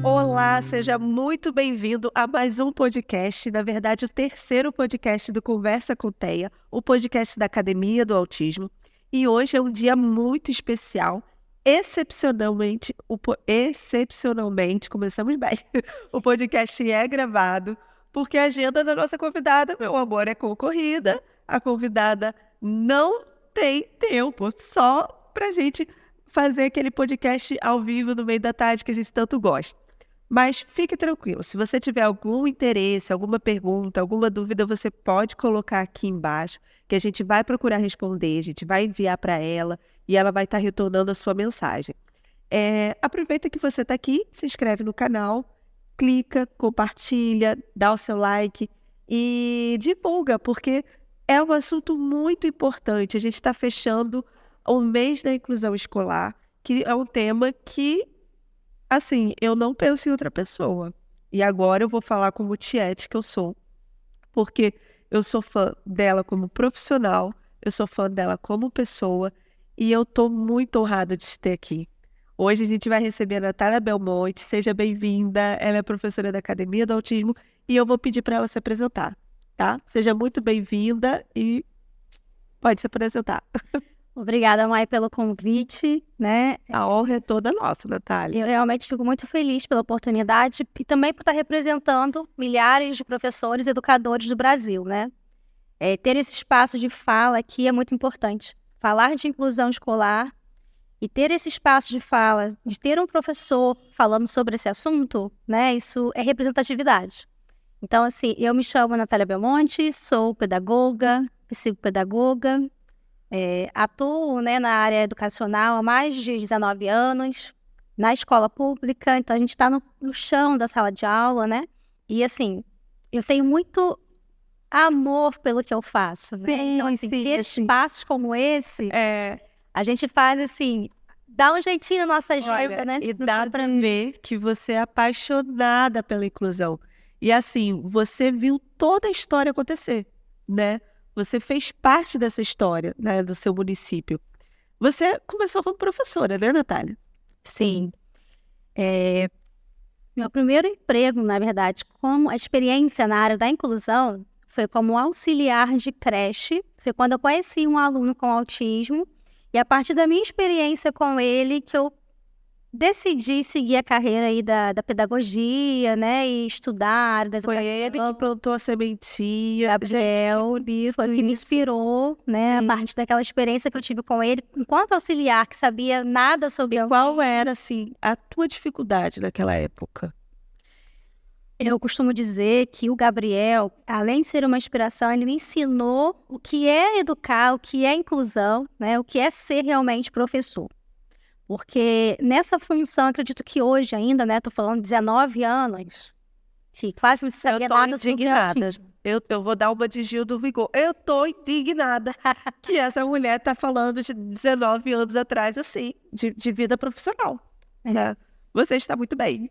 Olá, seja muito bem-vindo a mais um podcast, na verdade o terceiro podcast do Conversa com Teia, o podcast da Academia do Autismo. E hoje é um dia muito especial, excepcionalmente, começamos bem, o podcast é gravado, porque a agenda da nossa convidada, meu amor, é concorrida, a convidada não tem tempo, só pra gente fazer aquele podcast ao vivo no meio da tarde que a gente tanto gosta. Mas fique tranquilo, se você tiver algum interesse, alguma pergunta, alguma dúvida, você pode colocar aqui embaixo, que a gente vai procurar responder, a gente vai enviar para ela e ela vai estar retornando a sua mensagem. Aproveita que você está aqui, se inscreve no canal, clica, compartilha, dá o seu like e divulga, porque é um assunto muito importante. A gente está fechando o mês da inclusão escolar, que é um tema que assim, eu não penso em outra pessoa. E agora eu vou falar como tiete que eu sou. Porque eu sou fã dela como profissional, eu sou fã dela como pessoa, e eu tô muito honrada de te ter aqui. Hoje a gente vai receber a Natália Belmonte, seja bem-vinda. Ela é professora da Academia do Autismo, e eu vou pedir para ela se apresentar, tá? Seja muito bem-vinda e pode se apresentar. Obrigada, Mai, pelo convite, né? A honra é toda nossa, Natália. Eu realmente fico muito feliz pela oportunidade e também por estar representando milhares de professores e educadores do Brasil, né? Ter esse espaço de fala aqui é muito importante. Falar de inclusão escolar e ter esse espaço de fala, de ter um professor falando sobre esse assunto, né? Isso é representatividade. Então, assim, eu me chamo Natália Belmonte, sou pedagoga, psicopedagoga, atuo, né, na área educacional há mais de 19 anos, na escola pública, então a gente está no chão da sala de aula, né? E assim, eu tenho muito amor pelo que eu faço, né? Então, assim, ter espaços como esse, a gente faz assim, dá um jeitinho na nossa agenda, né? E dá para ver que você é apaixonada pela inclusão. E assim, você viu toda a história acontecer, né? Você fez parte dessa história, né, do seu município. Você começou como professora, né, Natália? Sim. Meu primeiro emprego, na verdade, como a experiência na área da inclusão, foi como auxiliar de creche. Foi quando eu conheci um aluno com autismo. E a partir da minha experiência com ele, que eu decidi seguir a carreira aí da pedagogia, né, e estudar a área da educação. Foi ele que plantou a sementinha. Gabriel, Gente, foi que me inspirou, né, a partir daquela experiência que eu tive com ele, enquanto auxiliar, que sabia nada sobre autismo. E qual era, assim, a tua dificuldade naquela época? Eu costumo dizer que o Gabriel, além de ser uma inspiração, ele me ensinou o que é educar, o que é inclusão, né, o que é ser realmente professor. Porque nessa função, acredito que hoje ainda, né, tô falando 19 anos, que quase não sabia nada sobre autismo. Eu vou dar uma de Gil do Vigor. Eu tô indignada que essa mulher tá falando de 19 anos atrás, assim, de vida profissional, né? Você está muito bem.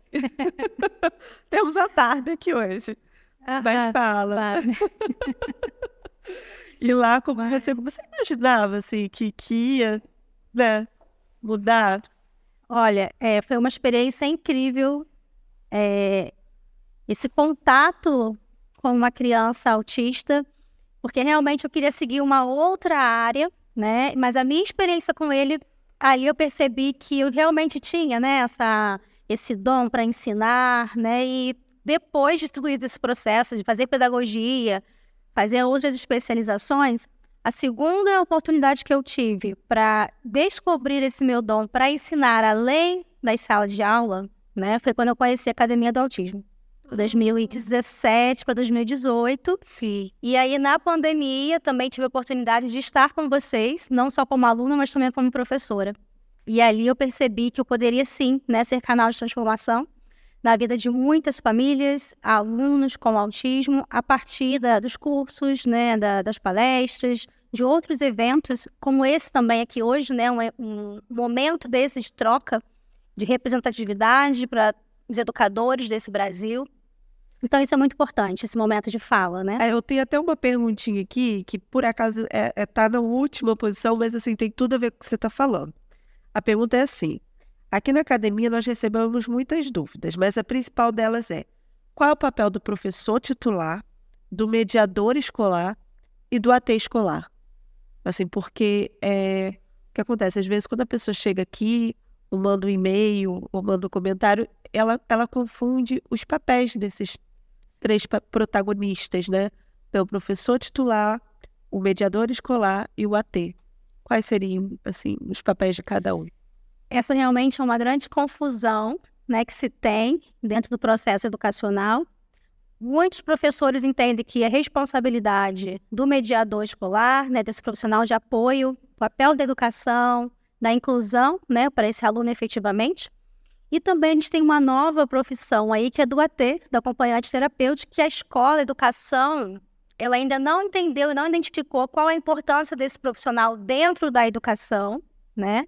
Temos a tarde aqui hoje. Mas fala. E lá, como você imaginava, assim, que ia, né, mudar? Olha, foi uma experiência incrível. Esse contato com uma criança autista, porque realmente eu queria seguir uma outra área, né? Mas a minha experiência com ele, ali eu percebi que eu realmente tinha, né, esse dom para ensinar, né? E depois de tudo isso, esse processo de fazer pedagogia, fazer outras especializações, a segunda oportunidade que eu tive para descobrir esse meu dom para ensinar além das salas de aula, né, foi quando eu conheci a Academia do Autismo. 2017 para 2018. Sim. E aí, na pandemia, também tive a oportunidade de estar com vocês, não só como aluna, mas também como professora. E ali eu percebi que eu poderia, sim, né, ser canal de transformação na vida de muitas famílias, alunos com autismo, a partir dos cursos, né, das palestras, de outros eventos, como esse também aqui hoje, né, um momento desse de troca, de representatividade para os educadores desse Brasil. Então, isso é muito importante, esse momento de fala, né? Eu tenho até uma perguntinha aqui, que por acaso tá na última posição, mas assim, tem tudo a ver com o que você está falando. A pergunta é assim: aqui na academia nós recebemos muitas dúvidas, mas a principal delas é: qual é o papel do professor titular, do mediador escolar e do AT escolar? Assim, porque o que acontece? Às vezes, quando a pessoa chega aqui, ou manda um e-mail, ou manda um comentário, ela confunde os papéis desses três protagonistas, né? Então, o professor titular, o mediador escolar e o AT. Quais seriam, assim, os papéis de cada um? Essa realmente é uma grande confusão, né, que se tem dentro do processo educacional. Muitos professores entendem que a responsabilidade do mediador escolar, né, desse profissional de apoio, o papel da educação, da inclusão, né, para esse aluno efetivamente. E também a gente tem uma nova profissão aí, que é do AT, do acompanhante terapêutico, que a escola, a educação, ela ainda não entendeu e não identificou qual a importância desse profissional dentro da educação, né?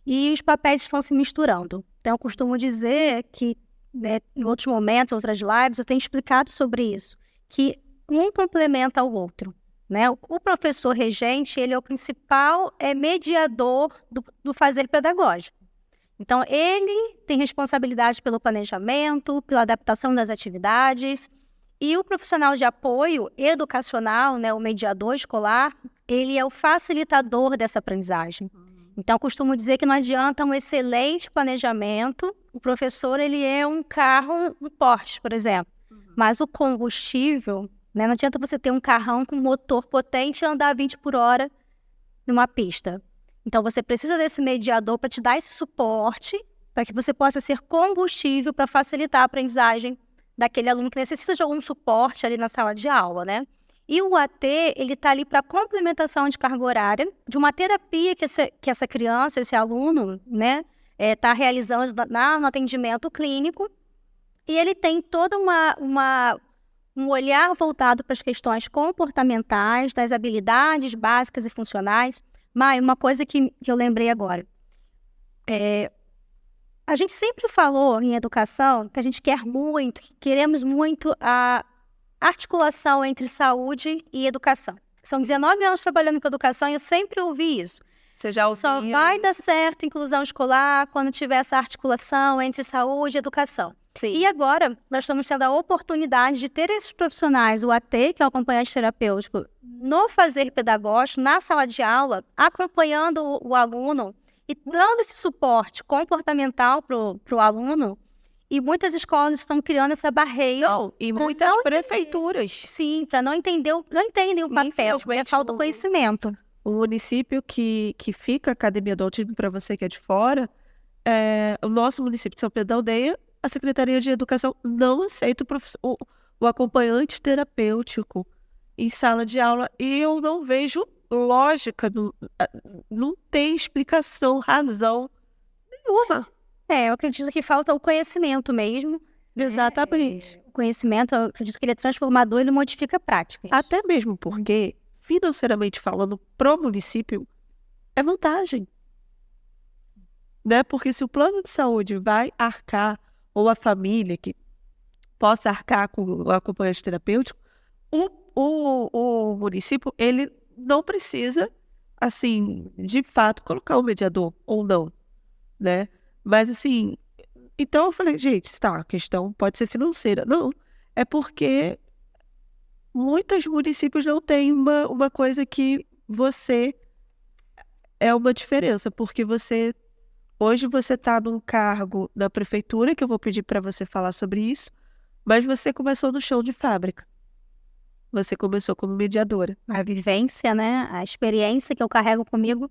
E os papéis estão se misturando. Então, eu costumo dizer que, né, em outros momentos, em outras lives, eu tenho explicado sobre isso, que um complementa ao outro, né? O professor regente, ele é o principal mediador do fazer pedagógico. Então, ele tem responsabilidade pelo planejamento, pela adaptação das atividades, e o profissional de apoio educacional, né, o mediador escolar, ele é o facilitador dessa aprendizagem. Então, eu costumo dizer que não adianta um excelente planejamento, o professor ele é um carro, um Porsche, por exemplo, mas o combustível, né, não adianta você ter um carrão com motor potente e andar 20 por hora numa pista. Então, você precisa desse mediador para te dar esse suporte, para que você possa ser combustível para facilitar a aprendizagem daquele aluno que necessita de algum suporte ali na sala de aula, né? E o AT, ele está ali para complementação de carga horária, de uma terapia que essa criança, esse aluno, né, está realizando no atendimento clínico, e ele tem todo um olhar voltado para as questões comportamentais, das habilidades básicas e funcionais. Mai, uma coisa que eu lembrei agora. A gente sempre falou em educação que a gente quer muito, que queremos muito a articulação entre saúde e educação. São 19 anos trabalhando com educação e eu sempre ouvi isso. Você já ouviu Só vai dar certo inclusão escolar quando tiver essa articulação entre saúde e educação. Sim. E agora, nós estamos tendo a oportunidade de ter esses profissionais, o AT, que é o acompanhante terapêutico, no fazer pedagógico, na sala de aula, acompanhando o aluno e dando esse suporte comportamental para o aluno. E muitas escolas estão criando essa barreira. Não, e muitas prefeituras. Sim, para não entendem o papel, é falta de conhecimento. O município que fica a Academia do Autismo, para você que é de fora, o nosso município de São Pedro da Aldeia, a Secretaria de Educação não aceita o acompanhante terapêutico em sala de aula. E eu não vejo lógica, não tem explicação, razão nenhuma. Eu acredito que falta o conhecimento mesmo. Exatamente. O conhecimento, eu acredito que ele é transformador, ele modifica práticas. Até mesmo porque, financeiramente falando, pro município, é vantagem. Né? Porque se o plano de saúde vai arcar, ou a família que possa arcar com o acompanhante terapêutico, o município, ele não precisa, assim, de fato, colocar um mediador, ou não, né? Mas, assim, então eu falei, gente, tá, a questão pode ser financeira. Não, é porque muitos municípios não têm uma coisa que você é uma diferença, porque hoje você está num cargo da prefeitura, que eu vou pedir para você falar sobre isso, mas você começou no chão de fábrica. Você começou como mediadora. A vivência, né? A experiência que eu carrego comigo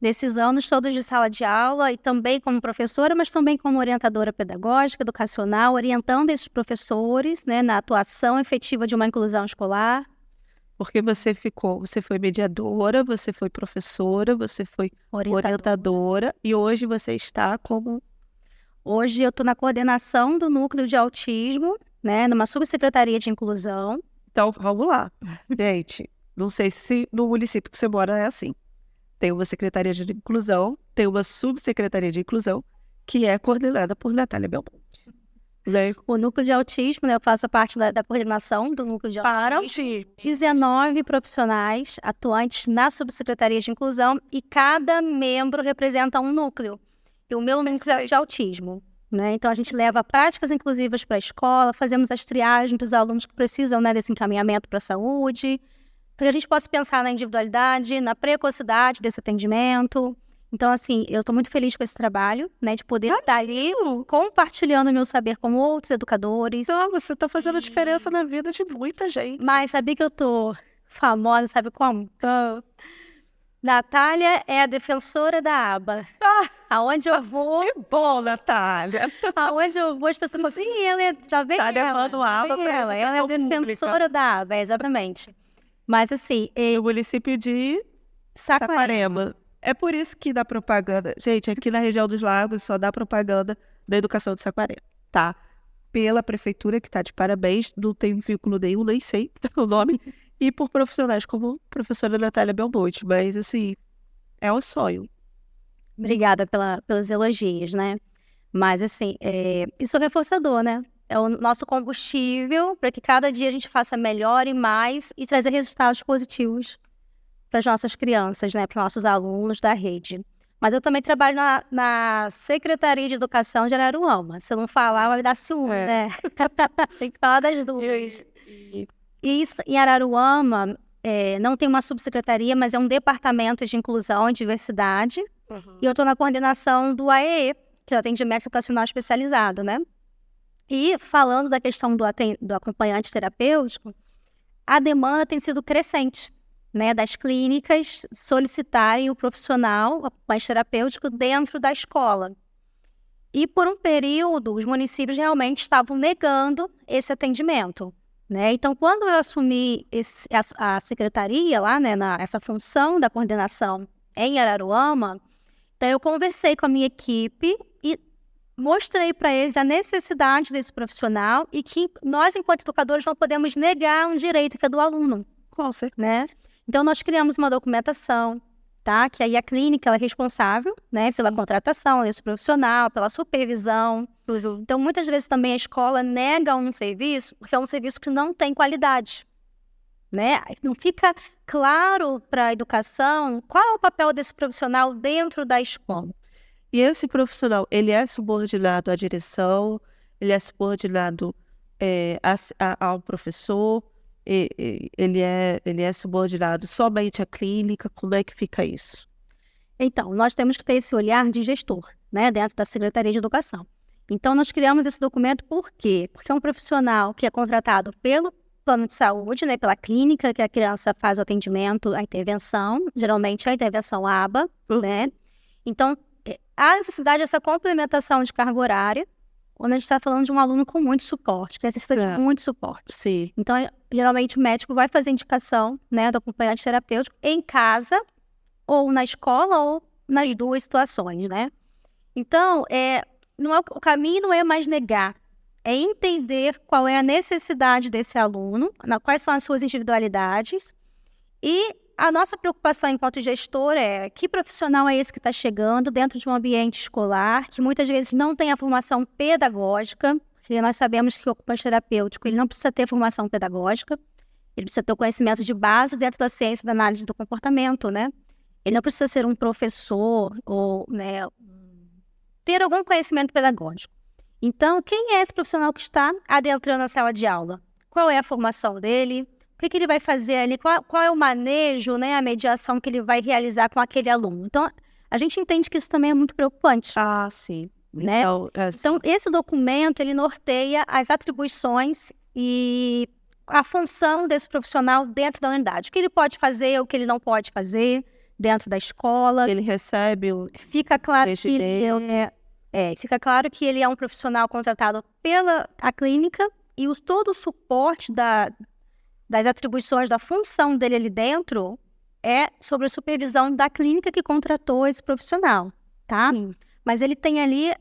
desses anos todos de sala de aula e também como professora, mas também como orientadora pedagógica, educacional, orientando esses professores, né, na atuação efetiva de uma inclusão escolar. Porque você foi mediadora, você foi professora, você foi orientadora e hoje você está como... Hoje eu estou na coordenação do núcleo de autismo, né, numa subsecretaria de inclusão. Então, vamos lá. Gente, não sei se no município que você mora é assim. Tem uma secretaria de inclusão, tem uma subsecretaria de inclusão, que é coordenada por Natália Belmonte. Né? O núcleo de autismo, né? Eu faço parte da coordenação do núcleo de autismo. 19 profissionais atuantes na subsecretaria de inclusão e cada membro representa um núcleo. E o meu núcleo é de autismo, né? Então, a gente leva práticas inclusivas para a escola, fazemos as triagens dos alunos que precisam, né, desse encaminhamento para a saúde, para que a gente possa pensar na individualidade, na precocidade desse atendimento. Então, assim, eu estou muito feliz com esse trabalho, né, de poder estar ali compartilhando o meu saber com outros educadores. Então, você está fazendo diferença na vida de muita gente. Mas sabia que eu tô famosa, sabe como? Ah. Natália é a defensora da aba. Aonde eu vou... Que bom, Natália. Aonde eu vou, as pessoas falam assim, já vem Tá ela. levando a aba pra Ela é a educação defensora pública. da aba, exatamente. Mas, assim, O município de Saquarema. Saquarema. É por isso que dá propaganda. Gente, aqui na região dos lagos só dá propaganda da educação de Saquarema, tá? Pela prefeitura, que tá de parabéns, não tem vínculo nenhum, nem sei o nome, e por profissionais como a professora Natália Belmonte. Mas, assim, é um sonho. Obrigada pelos elogios, né? Mas, assim, isso é reforçador, né? É o nosso combustível para que cada dia a gente faça melhor e mais e trazer resultados positivos para as nossas crianças, né? Para os nossos alunos da rede. Mas eu também trabalho na Secretaria de Educação de Araruama. Se eu não falar, vai dar ciúme, né? Tem que falar das duas. E isso, em Araruama, não tem uma subsecretaria, mas é um departamento de inclusão e diversidade. E eu estou na coordenação do AEE, que é o atendimento educacional especializado, né? E falando da questão do acompanhante terapêutico, a demanda tem sido crescente, né? Das clínicas solicitarem o profissional, o acompanhante terapêutico, dentro da escola. E por um período, os municípios realmente estavam negando esse atendimento, né? Então, quando eu assumi a secretaria lá, né, essa função da coordenação em Araruama, então eu conversei com a minha equipe e mostrei para eles a necessidade desse profissional e que nós, enquanto educadores, não podemos negar um direito que é do aluno, Com certeza. né? Então, nós criamos uma documentação, tá? Que aí a clínica ela é responsável, né, pela contratação desse profissional, pela supervisão. Então, muitas vezes também a escola nega um serviço porque é um serviço que não tem qualidade, né? Não fica claro para a educação qual é o papel desse profissional dentro da escola. E esse profissional, ele é subordinado à direção, ele é subordinado ao professor, ele é subordinado somente à clínica, como é que fica isso? Então, nós temos que ter esse olhar de gestor, né, dentro da Secretaria de Educação. Então, nós criamos esse documento por quê? Porque é um profissional que é contratado pelo plano de saúde, né, pela clínica que a criança faz o atendimento, a intervenção, geralmente a intervenção ABA, né? Então, há necessidade dessa complementação de carga horária, quando a gente está falando de um aluno com muito suporte, que necessita de muito suporte. Sim. Então, geralmente o médico vai fazer indicação, né, do acompanhante terapêutico em casa, ou na escola, ou nas duas situações, né? Então, o caminho não é mais negar, é entender qual é a necessidade desse aluno, quais são as suas individualidades, e a nossa preocupação enquanto gestor é que profissional é esse que está chegando dentro de um ambiente escolar, que muitas vezes não tem a formação pedagógica, porque nós sabemos que o acompanhante terapêutico ele não precisa ter formação pedagógica, ele precisa ter o conhecimento de base dentro da ciência da análise do comportamento, né? Ele não precisa ser um professor ou, né, ter algum conhecimento pedagógico. Então, quem é esse profissional que está adentrando a sala de aula? Qual é a formação dele? O que ele vai fazer ali? Qual é o manejo, né, a mediação que ele vai realizar com aquele aluno? Então, a gente entende que isso também é muito preocupante. Ah, sim. Né? Então, esse documento, ele norteia as atribuições e a função desse profissional dentro da unidade. O que ele pode fazer, o que ele não pode fazer dentro da escola. Ele recebe Fica claro fica claro que ele é um profissional contratado pela clínica e todo o suporte das atribuições, da função dele ali dentro é sobre a supervisão da clínica que contratou esse profissional, tá? Sim. Mas ele tem ali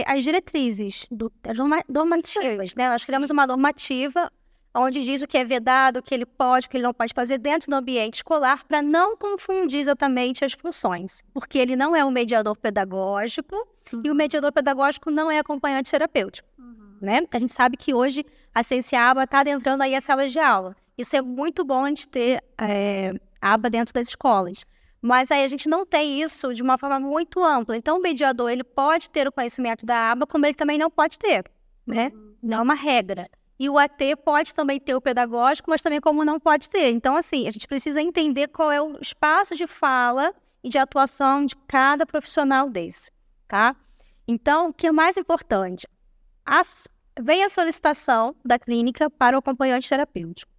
as diretrizes, as normativas, né? Nós criamos uma normativa onde diz o que é vedado, o que ele pode, o que ele não pode fazer dentro do ambiente escolar para não confundir exatamente as funções. Porque ele não é um mediador pedagógico e o mediador pedagógico não é acompanhante terapêutico. né? Porque a gente sabe que hoje a ciência aba está adentrando aí as salas de aula. Isso é muito bom a gente ter aba dentro das escolas. Mas aí a gente não tem isso de uma forma muito ampla. Então, o mediador, ele pode ter o conhecimento da aba, como ele também não pode ter, né? Não é uma regra. E o AT pode também ter o pedagógico, mas também como não pode ter. Então, assim, a gente precisa entender qual é o espaço de fala e de atuação de cada profissional desse, tá? Então, o que é mais importante? Vem a solicitação da clínica para o acompanhante terapêutico.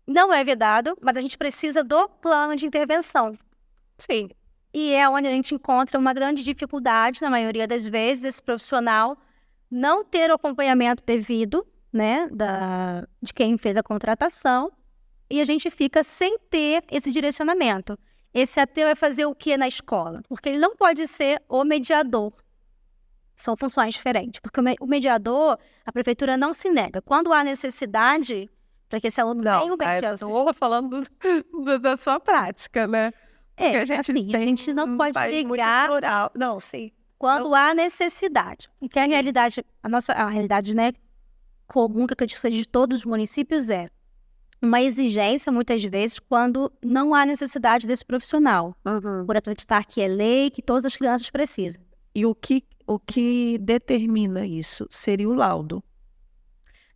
Não é vedado, mas a gente precisa do plano de intervenção. Sim. E é onde a gente encontra uma grande dificuldade, na maioria das vezes, esse profissional não ter o acompanhamento devido, né, de quem fez a contratação, e a gente fica sem ter esse direcionamento. Esse AT vai fazer o que na escola? Porque ele não pode ser o mediador. São funções diferentes. Porque o mediador, a prefeitura não se nega. Quando há necessidade para que esse aluno tenha um mediador... Não, falando da sua prática, né? Porque a gente não pode negar... Não, sim. Quando há necessidade. Porque a realidade, a realidade, né, comum, que eu acredito que seja de todos os municípios, é uma exigência, muitas vezes, quando não há necessidade desse profissional. Por acreditar que é lei, que todas as crianças precisam. E o que determina isso? Seria o laudo.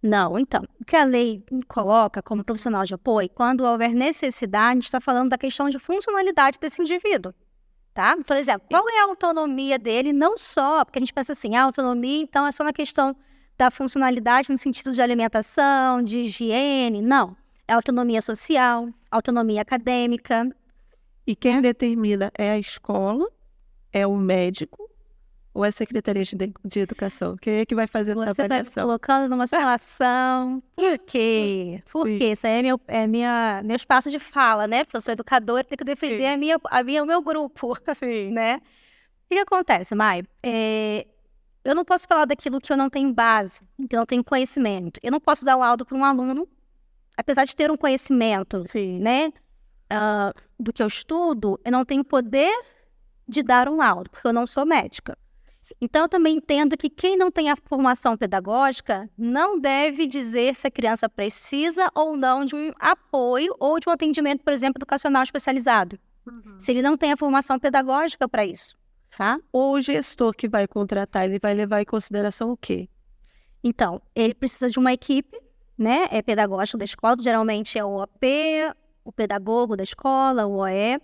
Não, então, o que a lei coloca como profissional de apoio, quando houver necessidade, a gente está falando da questão de funcionalidade desse indivíduo, tá? Por exemplo, qual é a autonomia dele, não só, porque a gente pensa assim, a autonomia, então, é só na questão da funcionalidade no sentido de alimentação, de higiene, não. É autonomia social, autonomia acadêmica. E quem determina é a escola, é o médico, ou é a Secretaria de Educação? Quem é que vai fazer essa avaliação? Você está me colocando numa situação... Por quê? Porque isso aí é meu espaço de fala, né? Porque eu sou educadora, tenho que defender o meu grupo, né? O que acontece, Mai? Eu não posso falar daquilo que eu não tenho base, que eu não tenho conhecimento. Eu não posso dar laudo para um aluno, apesar de ter um conhecimento, né? Do que eu estudo, eu não tenho poder de dar um laudo, porque eu não sou médica. Então, eu também entendo que quem não tem a formação pedagógica não deve dizer se a criança precisa ou não de um apoio ou de um atendimento, por exemplo, educacional especializado. Se ele não tem a formação pedagógica para isso, tá? O gestor que vai contratar, ele vai levar em consideração o quê? Então, ele precisa de uma equipe, né? Pedagógica da escola, geralmente é o OP, o pedagogo da escola, o OE,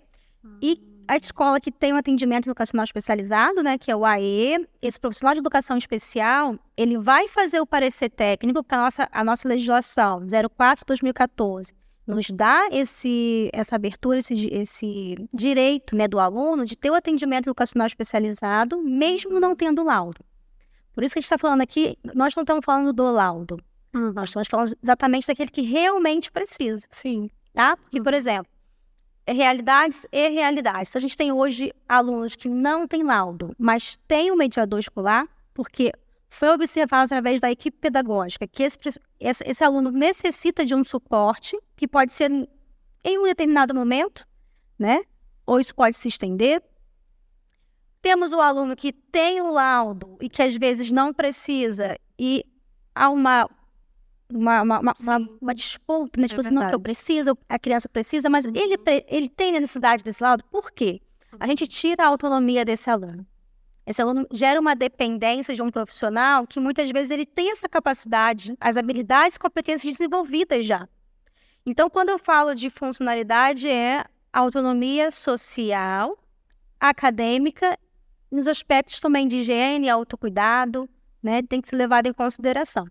e a escola que tem um atendimento educacional especializado, né, que é o AE, esse profissional de educação especial, ele vai fazer o parecer técnico, porque a nossa legislação 04/2014 nos dá essa abertura, esse direito, né, do aluno de ter o atendimento educacional especializado, mesmo não tendo laudo. Por isso que a gente está falando aqui, nós não estamos falando do laudo, nós estamos falando exatamente daquele que realmente precisa. Sim. Tá? Porque, por exemplo, realidades e realidades. Então, a gente tem hoje alunos que não têm laudo, mas tem um mediador escolar, porque foi observado através da equipe pedagógica que esse aluno necessita de um suporte, que pode ser em um determinado momento, né? Ou isso pode se estender. Temos o aluno que tem o laudo e que às vezes não precisa, e há uma disputa, né? Tipo assim, não, que eu preciso, a criança precisa, mas ele tem necessidade desse laudo. Por quê? A gente tira a autonomia desse aluno. Esse aluno gera uma dependência de um profissional que muitas vezes ele tem essa capacidade, as habilidades e competências desenvolvidas já. Então, quando eu falo de funcionalidade, é autonomia social, acadêmica, nos aspectos também de higiene, autocuidado, né? Tem que ser levado em consideração.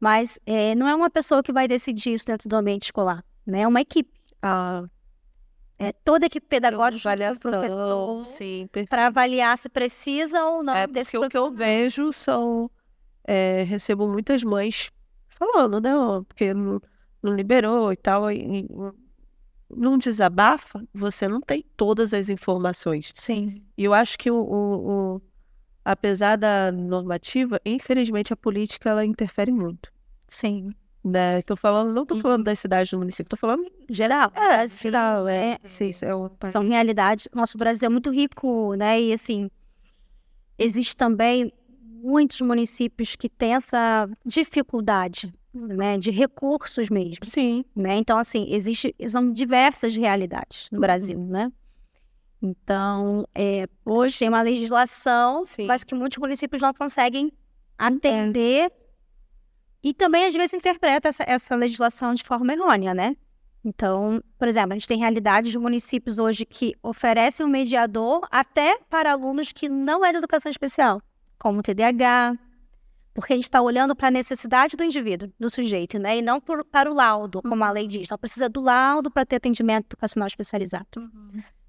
Mas não é uma pessoa que vai decidir isso dentro do ambiente escolar, né? É uma equipe. Toda a equipe pedagógica do professor para avaliar se precisa ou não desse profissional. O que eu vejo são... recebo muitas mães falando, né? Porque não liberou e tal. E num desabafa, você não tem todas as informações. Sim. E eu acho que apesar da normativa, infelizmente a política ela interfere muito. Sim. Né? Não estou falando das cidades do município, estou falando geral. Geral, sim, são realidades. Nosso Brasil é muito rico, né? E assim, existe também muitos municípios que têm essa dificuldade, né, de recursos mesmo, Sim. né? Então, assim, são diversas realidades no Brasil, né? Então, hoje tem uma legislação, Sim. mas que muitos municípios não conseguem atender e também, às vezes, interpreta essa legislação de forma errônea, né? Então, por exemplo, a gente tem realidades de municípios hoje que oferecem um mediador até para alunos que não é da educação especial, como o TDAH, porque a gente está olhando para a necessidade do indivíduo, do sujeito, né? E não para o laudo, como a lei diz. Não precisa do laudo para ter atendimento educacional especializado,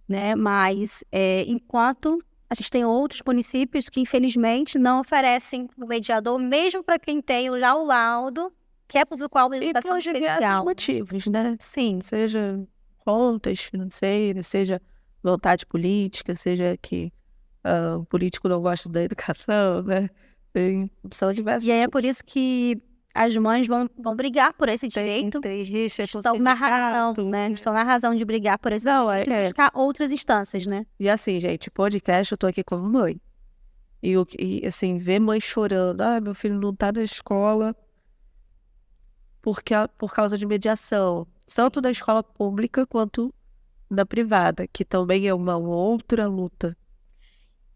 né? Mas, enquanto a gente tem outros municípios que, infelizmente, não oferecem o mediador, mesmo para quem tem já o laudo, que é público-alvo de educação diversos especial. motivos, né? Sim. Seja contas financeiras, seja vontade política, seja que o político não gosta da educação, né? São diversos. E aí é por isso que as mães vão brigar por esse direito. Estão na razão, né? Estão na razão de brigar por esse direito e buscar outras instâncias, né? E assim, gente, podcast, eu tô aqui como mãe. E assim, ver mãe chorando, meu filho não tá na escola por causa de mediação, tanto na escola pública quanto na privada, que também é uma outra luta.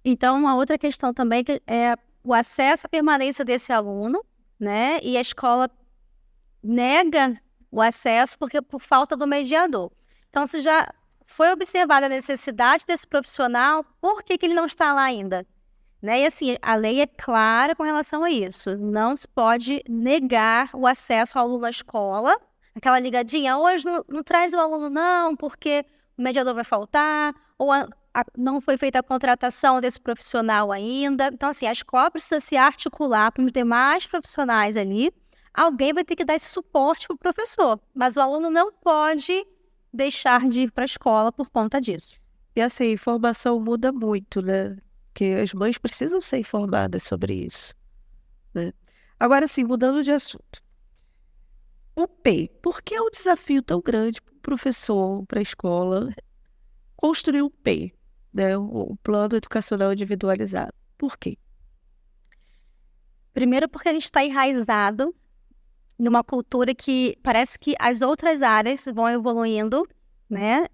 Então, uma outra questão também que é o acesso à permanência desse aluno, né? E a escola nega o acesso por falta do mediador. Então, se já foi observada a necessidade desse profissional, por que ele não está lá ainda? Né? E assim, a lei é clara com relação a isso. Não se pode negar o acesso ao aluno à escola. Aquela ligadinha, hoje não traz o aluno não, porque o mediador vai faltar, ou não foi feita a contratação desse profissional ainda. Então, assim, a escola precisa se articular com os demais profissionais ali. Alguém vai ter que dar esse suporte para o professor, mas o aluno não pode deixar de ir para a escola por conta disso. E assim, a informação muda muito, né? Porque as mães precisam ser informadas sobre isso, né? Agora, assim, mudando de assunto. O PEI, por que é um desafio tão grande para o professor, para a escola, construir o PEI, né? O Plano Educacional Individualizado? Por quê? Primeiro porque a gente está enraizado numa cultura que parece que as outras áreas vão evoluindo, né?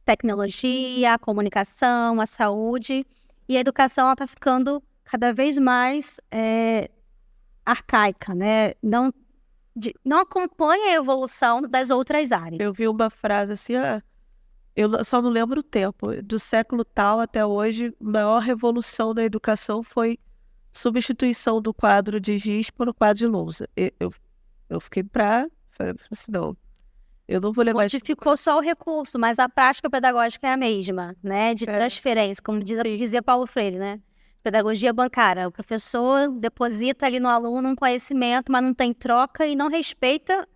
Tecnologia, a comunicação, a saúde, e a educação está ficando cada vez mais arcaica, né? Não acompanha a evolução das outras áreas. Eu vi uma frase assim, eu só não lembro o tempo, do século tal até hoje, a maior revolução da educação foi substituição do quadro de giz por quadro de lousa. Eu fiquei falei assim, não, eu não vou levar... Modificou só o recurso, mas a prática pedagógica é a mesma, né? De transferência, como dizia Paulo Freire, né? Pedagogia bancária. O professor deposita ali no aluno um conhecimento, mas não tem troca e não respeita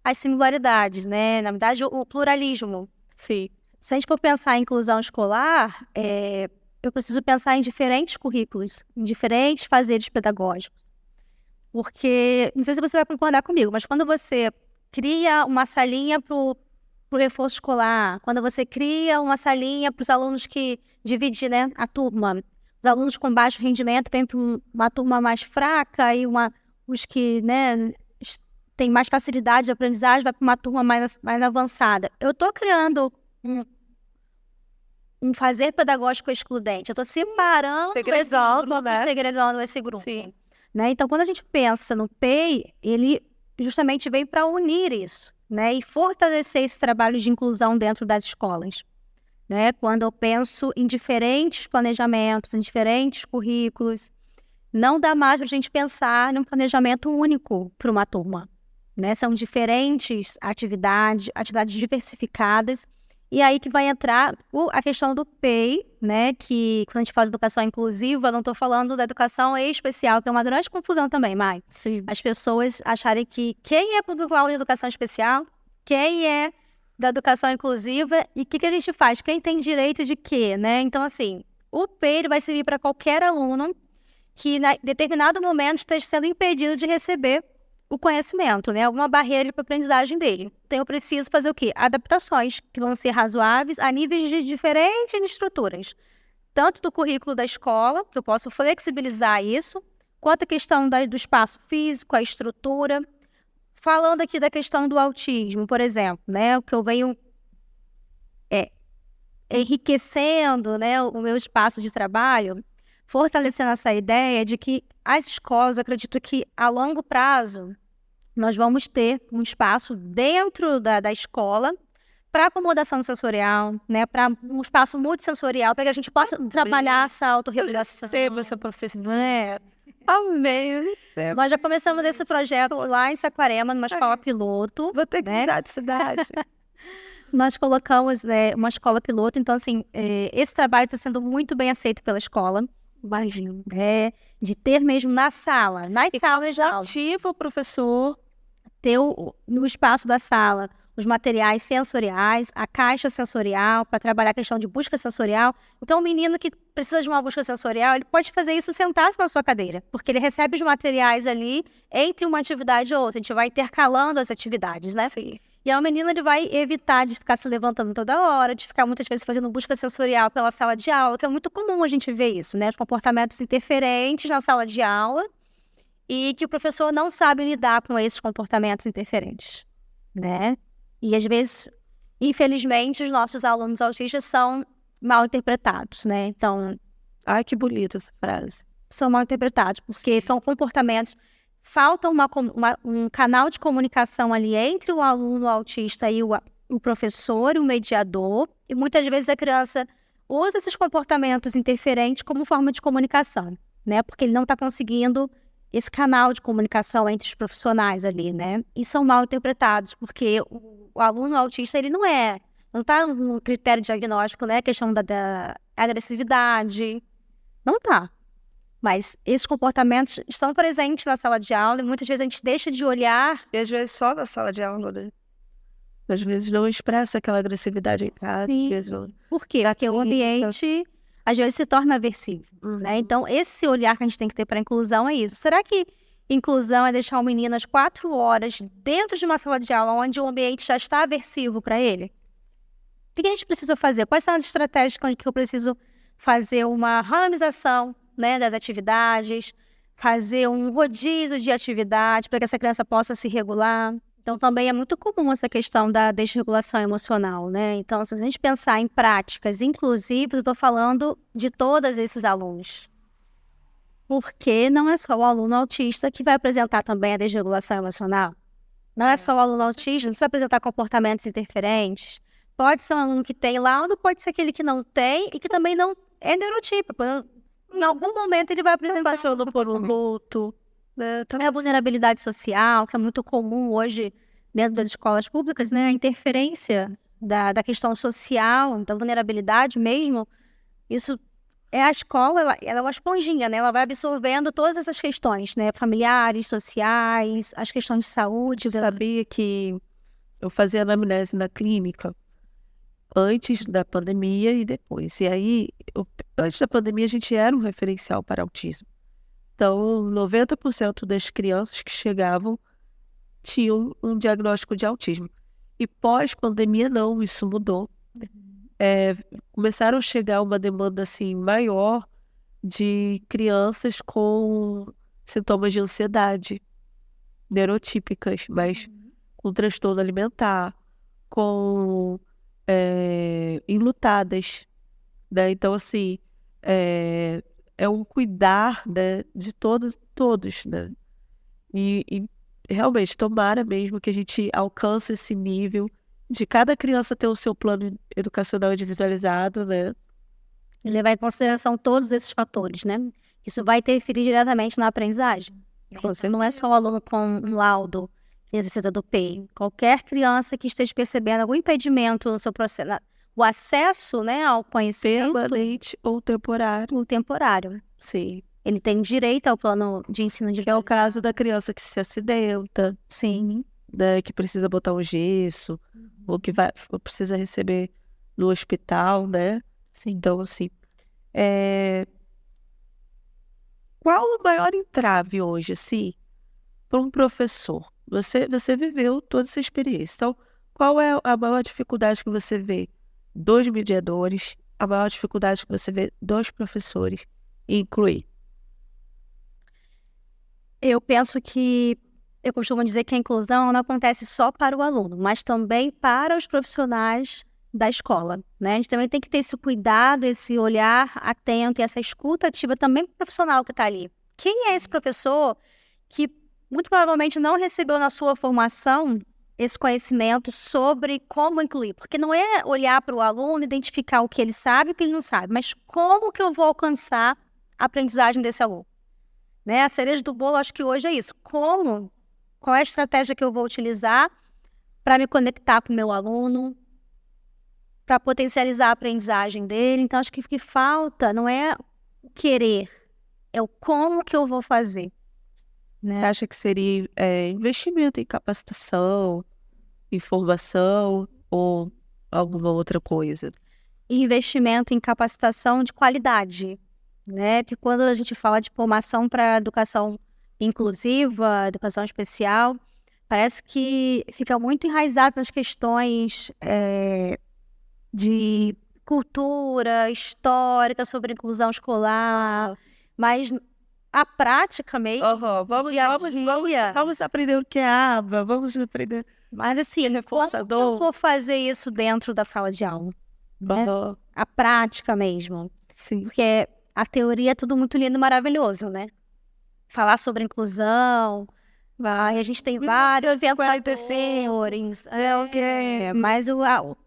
as singularidades, né? Na verdade, o pluralismo. Sim. Se a gente for pensar em inclusão escolar, eu preciso pensar em diferentes currículos, em diferentes fazeres pedagógicos. Porque, não sei se você vai concordar comigo, mas quando você cria uma salinha para o reforço escolar, quando você cria uma salinha para os alunos que dividem, né, a turma, os alunos com baixo rendimento vêm para uma turma mais fraca e os que, né, têm mais facilidade de aprendizagem vai para uma turma mais avançada. Eu estou criando um fazer pedagógico excludente. Eu estou separando segregando esse grupo. Sim. Né? Então, quando a gente pensa no PEI, ele justamente veio para unir isso, né? E fortalecer esse trabalho de inclusão dentro das escolas. Né? Quando eu penso em diferentes planejamentos, em diferentes currículos, não dá mais para a gente pensar num planejamento único para uma turma. Né? São diferentes atividades diversificadas. E aí que vai entrar a questão do PEI, né? Que quando a gente fala de educação inclusiva, eu não estou falando da educação especial, que é uma grande confusão também, Mai. Sim. As pessoas acharem que quem é público-alvo de educação especial, quem é da educação inclusiva e o que a gente faz? Quem tem direito de quê, né? Então, assim, o PEI ele vai servir para qualquer aluno que, em determinado momento, esteja sendo impedido de receber o conhecimento, né? Alguma barreira para a aprendizagem dele. Então, eu preciso fazer o quê? Adaptações que vão ser razoáveis a níveis de diferentes estruturas. Tanto do currículo da escola, que eu posso flexibilizar isso, quanto à questão do espaço físico, a estrutura. Falando aqui da questão do autismo, por exemplo, né, o que eu venho enriquecendo, né, o meu espaço de trabalho, fortalecendo essa ideia de que as escolas, acredito que a longo prazo, nós vamos ter um espaço dentro da escola para acomodação sensorial, né, para um espaço multissensorial, para que a gente possa trabalhar essa autorregulação. Receba essa profecia. Amém. Nós já começamos esse projeto lá em Saquarema, numa escola piloto. Vou ter que mudar de cidade. Nós colocamos uma escola piloto, então, assim, esse trabalho está sendo muito bem aceito pela escola. Imagino. De ter mesmo nas salas de aula. Ativa o professor. Ter no espaço da sala os materiais sensoriais, a caixa sensorial, para trabalhar a questão de busca sensorial. Então, o menino que precisa de uma busca sensorial, ele pode fazer isso sentado na sua cadeira, porque ele recebe os materiais ali entre uma atividade e outra. A gente vai intercalando as atividades, né? Sim. E aí o menino ele vai evitar de ficar se levantando toda hora, de ficar muitas vezes fazendo busca sensorial pela sala de aula, que é muito comum a gente ver isso, né? Os comportamentos interferentes na sala de aula e que o professor não sabe lidar com esses comportamentos interferentes, né? E às vezes, infelizmente, os nossos alunos autistas são mal interpretados, né? Então, ai, que bonita essa frase. São mal interpretados, porque são comportamentos... Falta um canal de comunicação ali entre o aluno autista e o professor, o mediador, e muitas vezes a criança usa esses comportamentos interferentes como forma de comunicação, né? Porque ele não está conseguindo esse canal de comunicação entre os profissionais ali, né? E são mal interpretados, porque o aluno autista, ele não está no critério diagnóstico, né? A questão da agressividade, não está. Mas esses comportamentos estão presentes na sala de aula e muitas vezes a gente deixa de olhar. E às vezes só na sala de aula, né? Às vezes não expressa aquela agressividade em casa. Sim. Às vezes não... Por quê? Porque o ambiente, às vezes, se torna aversivo, né? Então, esse olhar que a gente tem que ter para a inclusão é isso. Será que inclusão é deixar o menino às 4 horas dentro de uma sala de aula onde o ambiente já está aversivo para ele? O que a gente precisa fazer? Quais são as estratégias que eu preciso fazer uma randomização, né, das atividades, fazer um rodízio de atividade para que essa criança possa se regular. Então, também é muito comum essa questão da desregulação emocional, né? Então, se a gente pensar em práticas inclusivas, eu estou falando de todos esses alunos. Porque não é só o aluno autista que vai apresentar também a desregulação emocional. Não é só o aluno autista que vai apresentar comportamentos interferentes. Pode ser um aluno que tem laudo, pode ser aquele que não tem e que também não é neurotípico. Em algum momento ele vai apresentar... passando por um luto, né? É a vulnerabilidade social, que é muito comum hoje dentro das escolas públicas, né? A interferência da questão social, da vulnerabilidade mesmo. Isso é a escola, ela é uma esponjinha, né? Ela vai absorvendo todas essas questões, né? Familiares, sociais, as questões de saúde. Eu sabia que eu fazia anamnese na clínica antes da pandemia e depois. E aí, antes da pandemia, a gente era um referencial para autismo. Então, 90% das crianças que chegavam tinham um diagnóstico de autismo. E pós-pandemia, não, isso mudou. Começaram a chegar uma demanda assim, maior de crianças com sintomas de ansiedade, neurotípicas, mas com transtorno alimentar, com enlutadas, né? Então, assim, é um cuidar, né, de todos, né? E realmente, tomara mesmo que a gente alcance esse nível de cada criança ter o seu plano educacional individualizado, né? E levar em consideração todos esses fatores, né? Isso vai interferir diretamente na aprendizagem. Você não é só o aluno com um laudo que necessita do PEI. Qualquer criança que esteja percebendo algum impedimento no seu processo, o acesso, né, ao conhecimento... Permanente ou temporário. O temporário. Sim. Ele tem direito ao plano de ensino Que é o caso da criança que se acidenta. Sim. Né, que precisa botar um gesso, ou que precisa receber no hospital, né? Sim. Então, assim, qual o maior entrave hoje, assim, para um professor? Você viveu toda essa experiência. Então, qual é a maior dificuldade que você vê dos mediadores, a maior dificuldade que você vê dos professores em incluir? Eu penso que, eu costumo dizer que a inclusão não acontece só para o aluno, mas também para os profissionais da escola, né? A gente também tem que ter esse cuidado, esse olhar atento e essa escuta ativa também para o profissional que está ali. Quem é esse professor que muito provavelmente não recebeu na sua formação esse conhecimento sobre como incluir? Porque não é olhar para o aluno, identificar o que ele sabe e o que ele não sabe, mas como que eu vou alcançar a aprendizagem desse aluno? Né? A cereja do bolo, acho que hoje é isso. Qual é a estratégia que eu vou utilizar para me conectar com o meu aluno, para potencializar a aprendizagem dele? Então, acho que o que falta não é o querer, é o como que eu vou fazer. Você acha que seria investimento em capacitação, em formação ou alguma outra coisa? Investimento em capacitação de qualidade, né? Porque quando a gente fala de formação para educação inclusiva, educação especial, parece que fica muito enraizado nas questões de cultura, histórica, sobre inclusão escolar, mas a prática mesmo, Vamos, dia a vamos, dia. vamos aprender o que é aba, vamos aprender Mas assim, como que eu reforçador. vou fazer isso dentro da sala de aula? Né? Aham, A prática mesmo. sim. Porque a teoria é tudo muito lindo e maravilhoso, né? Falar sobre inclusão, a gente tem vários 1945. pensadores, mas o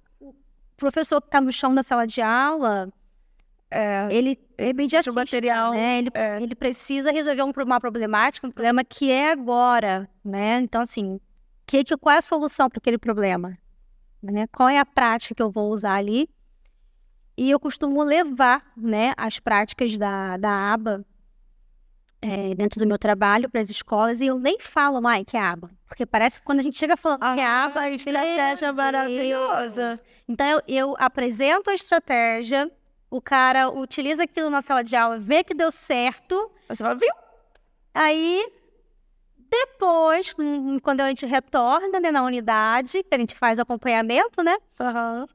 professor que está no chão da sala de aula, ele é imediatista, material, né? Ele precisa resolver uma problemática, um problema que é agora, né? Então, assim, qual é a solução para aquele problema? Né? Qual é a prática que eu vou usar ali? E eu costumo levar, né, as práticas da aba dentro do meu trabalho para as escolas, e eu nem falo mais que é aba, porque parece que quando a gente chega falando que é aba, a estratégia maravilhosa. Então eu apresento a estratégia, o cara utiliza aquilo na sala de aula, vê que deu certo, Você fala, viu? aí depois, quando a gente retorna, né, na unidade, que a gente faz o acompanhamento, né?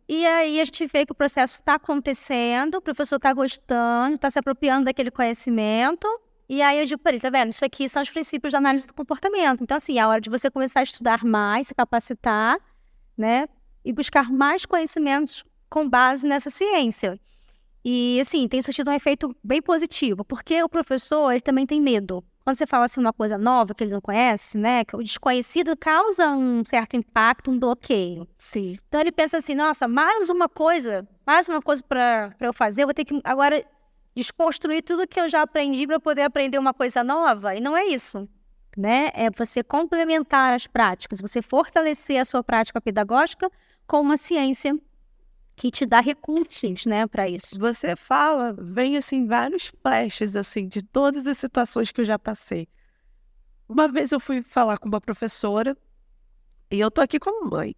E aí a gente vê que o processo está acontecendo, o professor está gostando, está se apropriando daquele conhecimento. E aí eu digo para ele, tá vendo? Isso aqui são os princípios da análise do comportamento. Então, assim, é a hora de você começar a estudar mais, se capacitar, né? E buscar mais conhecimentos com base nessa ciência. E, assim, tem surtido um efeito bem positivo, porque o professor, ele também tem medo. Quando você fala assim uma coisa nova que ele não conhece, né? Que o desconhecido causa um certo impacto, um bloqueio. Sim. Então ele pensa assim, nossa, mais uma coisa para eu fazer, eu vou ter que agora desconstruir tudo que eu já aprendi para poder aprender uma coisa nova. E não é isso, né? É você complementar as práticas, você fortalecer a sua prática pedagógica com uma ciência que te dá recursos, né, para isso. Você fala, vem assim vários flashes assim de todas as situações que eu já passei. Uma vez eu fui falar com uma professora e eu tô aqui como mãe.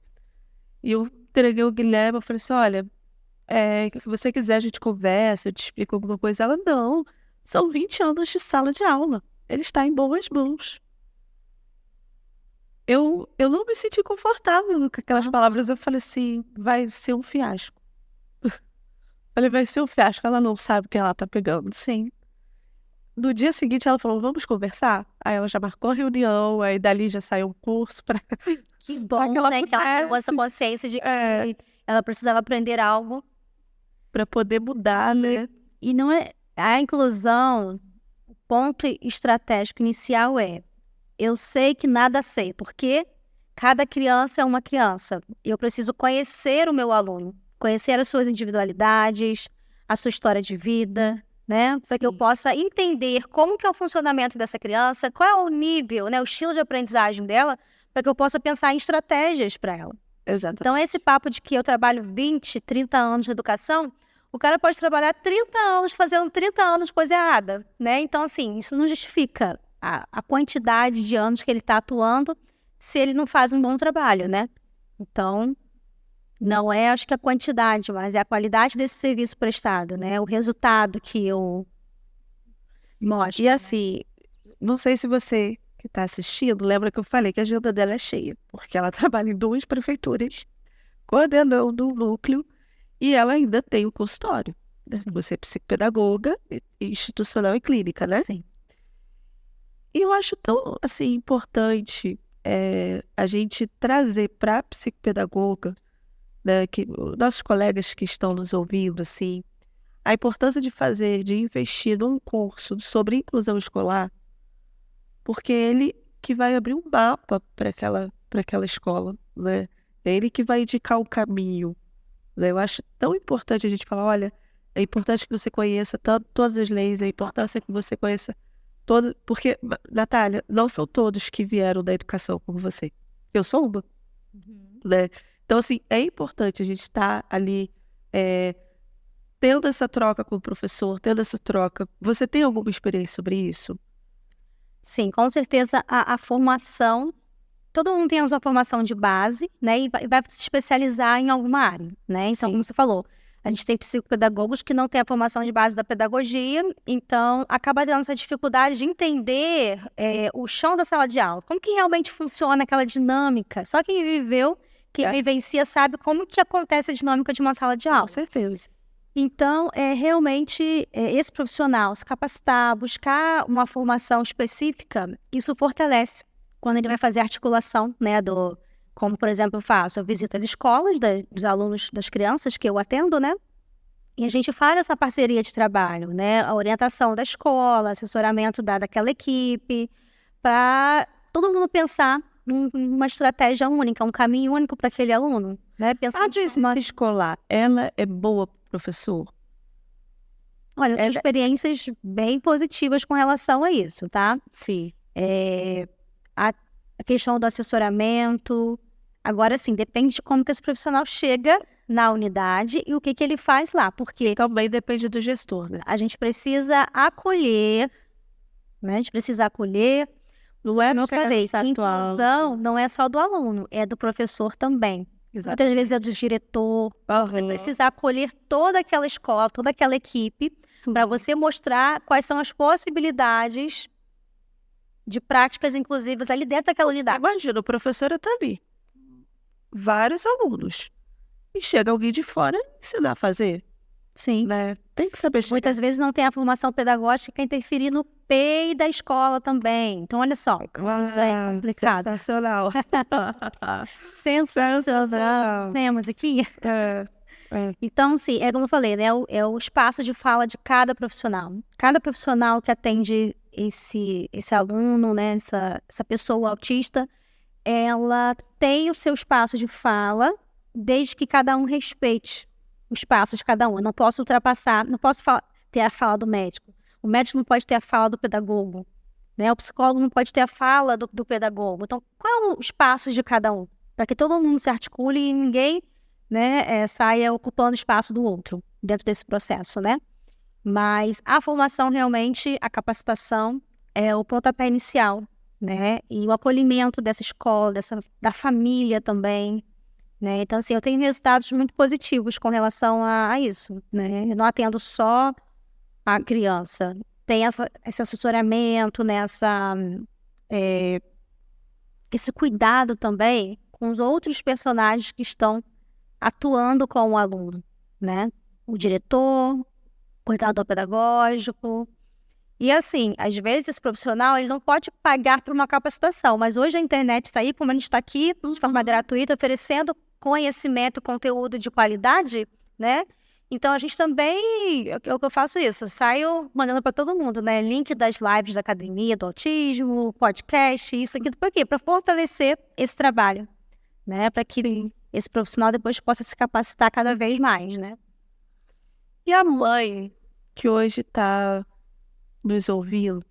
E eu entreguei o Guilherme, eu falei assim, olha, se você quiser a gente conversa, eu te explico alguma coisa. Ela, não, são 20 anos de sala de aula. Ele está em boas mãos. Eu não me senti confortável com aquelas palavras. Eu falei assim, vai ser um fiasco. Falei, vai ser um fiasco. Ela não sabe o que ela tá pegando. Sim. No dia seguinte, ela falou, vamos conversar? Aí ela já marcou a reunião, aí dali já saiu um curso para Que bom, que ela né, que ela pegou essa consciência de que ela precisava aprender algo. para poder mudar, né? E não é a inclusão, o ponto estratégico inicial eu sei que nada sei, porque cada criança é uma criança. Eu preciso conhecer o meu aluno, conhecer as suas individualidades, a sua história de vida, né? Para que eu possa entender como que é o funcionamento dessa criança, qual é o nível, né, o estilo de aprendizagem dela, para que eu possa pensar em estratégias para ela. Exatamente. Então, esse papo de que eu trabalho 20, 30 anos de educação, o cara pode trabalhar 30 anos fazendo 30 anos de coisa errada, né? Então, assim, isso não justifica a quantidade de anos que ele está atuando se ele não faz um bom trabalho, né? Então, não é, acho que a quantidade, mas é a qualidade desse serviço prestado, né? O resultado que eu mostro. E assim, não sei se você que está assistindo lembra que eu falei que a agenda dela é cheia, porque ela trabalha em 2 prefeituras, coordenando um núcleo, e ela ainda tem o consultório. Você é psicopedagoga, institucional e clínica, né? Sim. E eu acho tão, assim, importante a gente trazer para a psicopedagoga, né, que nossos colegas que estão nos ouvindo, assim, a importância de investir num curso sobre inclusão escolar, porque é ele que vai abrir um mapa para aquela escola, né? É ele que vai indicar o caminho, né? Eu acho tão importante a gente falar, olha, é importante que você conheça todas as leis, é importante que você conheça todas, porque, Natália, não são todos que vieram da educação como você. Eu sou uma, né? Então, assim, é importante a gente estar ali tendo essa troca com o professor, tendo essa troca. Você tem alguma experiência sobre isso? Sim, com certeza a formação, todo mundo tem a sua formação de base, né, e vai se especializar em alguma área, né? Então, Sim. como você falou, a gente tem psicopedagogos que não têm a formação de base da pedagogia, então acaba tendo essa dificuldade de entender o chão da sala de aula, como que realmente funciona aquela dinâmica. Só quem viveu, quem vivencia, sabe como que acontece a dinâmica de uma sala de aula. Com certeza. Então, realmente, esse profissional se capacitar, buscar uma formação específica, isso fortalece quando ele vai fazer a articulação, né, como, por exemplo, eu visito as escolas dos alunos, das crianças que eu atendo, né, e a gente faz essa parceria de trabalho, né, a orientação da escola, assessoramento daquela equipe, para todo mundo pensar numa estratégia única, um caminho único para aquele aluno, né, pensar A visita escolar, ela é boa pro professor? Olha, eu tenho experiências bem positivas com relação a isso, tá? Sim. A questão do assessoramento. Agora, sim, depende de como que esse profissional chega na unidade e o que ele faz lá, porque Também depende do gestor, né? a gente precisa acolher, né? A gente precisa acolher. Não é Como eu pegar falei, no salto inclusão alto. não é só do aluno, é do professor também. Exato. Muitas vezes é do diretor. Você precisa acolher toda aquela escola, toda aquela equipe, para você mostrar quais são as possibilidades de práticas inclusivas ali dentro daquela unidade. Imagina, o professor está ali, vários alunos, e chega alguém de fora e ensinar a fazer, Sim. né? Tem que saber chegar. Muitas vezes não tem a formação pedagógica que interferir no PEI da escola também. Então, olha só, isso é complicado. Sensacional. Sensacional. Né, a musiquinha? Então, sim, é como eu falei, né? É o espaço de fala de cada profissional. Cada profissional que atende esse aluno, né? Essa pessoa autista, ela tem o seu espaço de fala, desde que cada um respeite o espaço de cada um. Eu não posso ultrapassar, não posso ter a fala do médico. O médico não pode ter a fala do pedagogo, né? O psicólogo não pode ter a fala do pedagogo. Então, qual é o espaço de cada um? Para que todo mundo se articule e ninguém, né, saia ocupando o espaço do outro dentro desse processo, né? Mas a formação realmente, a capacitação é o pontapé inicial, né? E o acolhimento dessa escola, da família também, né? Então, assim, eu tenho resultados muito positivos com relação a isso, né? Eu não atendo só a criança. Tem esse assessoramento, né? Esse cuidado também com os outros personagens que estão atuando com o aluno, né? O diretor, coordenador pedagógico. E assim, às vezes esse profissional ele não pode pagar por uma capacitação, mas hoje a internet está aí, como a gente está aqui, de forma gratuita, oferecendo conhecimento, conteúdo de qualidade, né? Então a gente também, o que eu faço isso, eu saio mandando para todo mundo, né? Link das lives da academia, do autismo, podcast, isso aqui, por quê? Para fortalecer esse trabalho, né? Para que esse profissional depois possa se capacitar cada vez mais, né? E a mãe que hoje está nos ouvindo,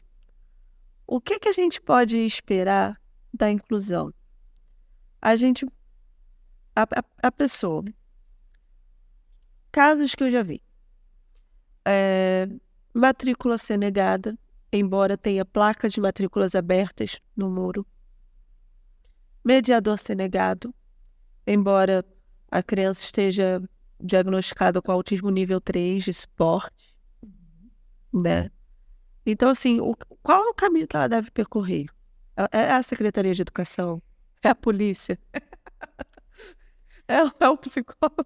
o que a gente pode esperar da inclusão? A pessoa, casos que eu já vi, matrícula ser negada, embora tenha placa de matrículas abertas no muro, mediador ser negado, embora a criança esteja diagnosticada com autismo nível 3 de suporte, né? Então, assim, qual é o caminho que ela deve percorrer? É a Secretaria de Educação? É a polícia? É o psicólogo?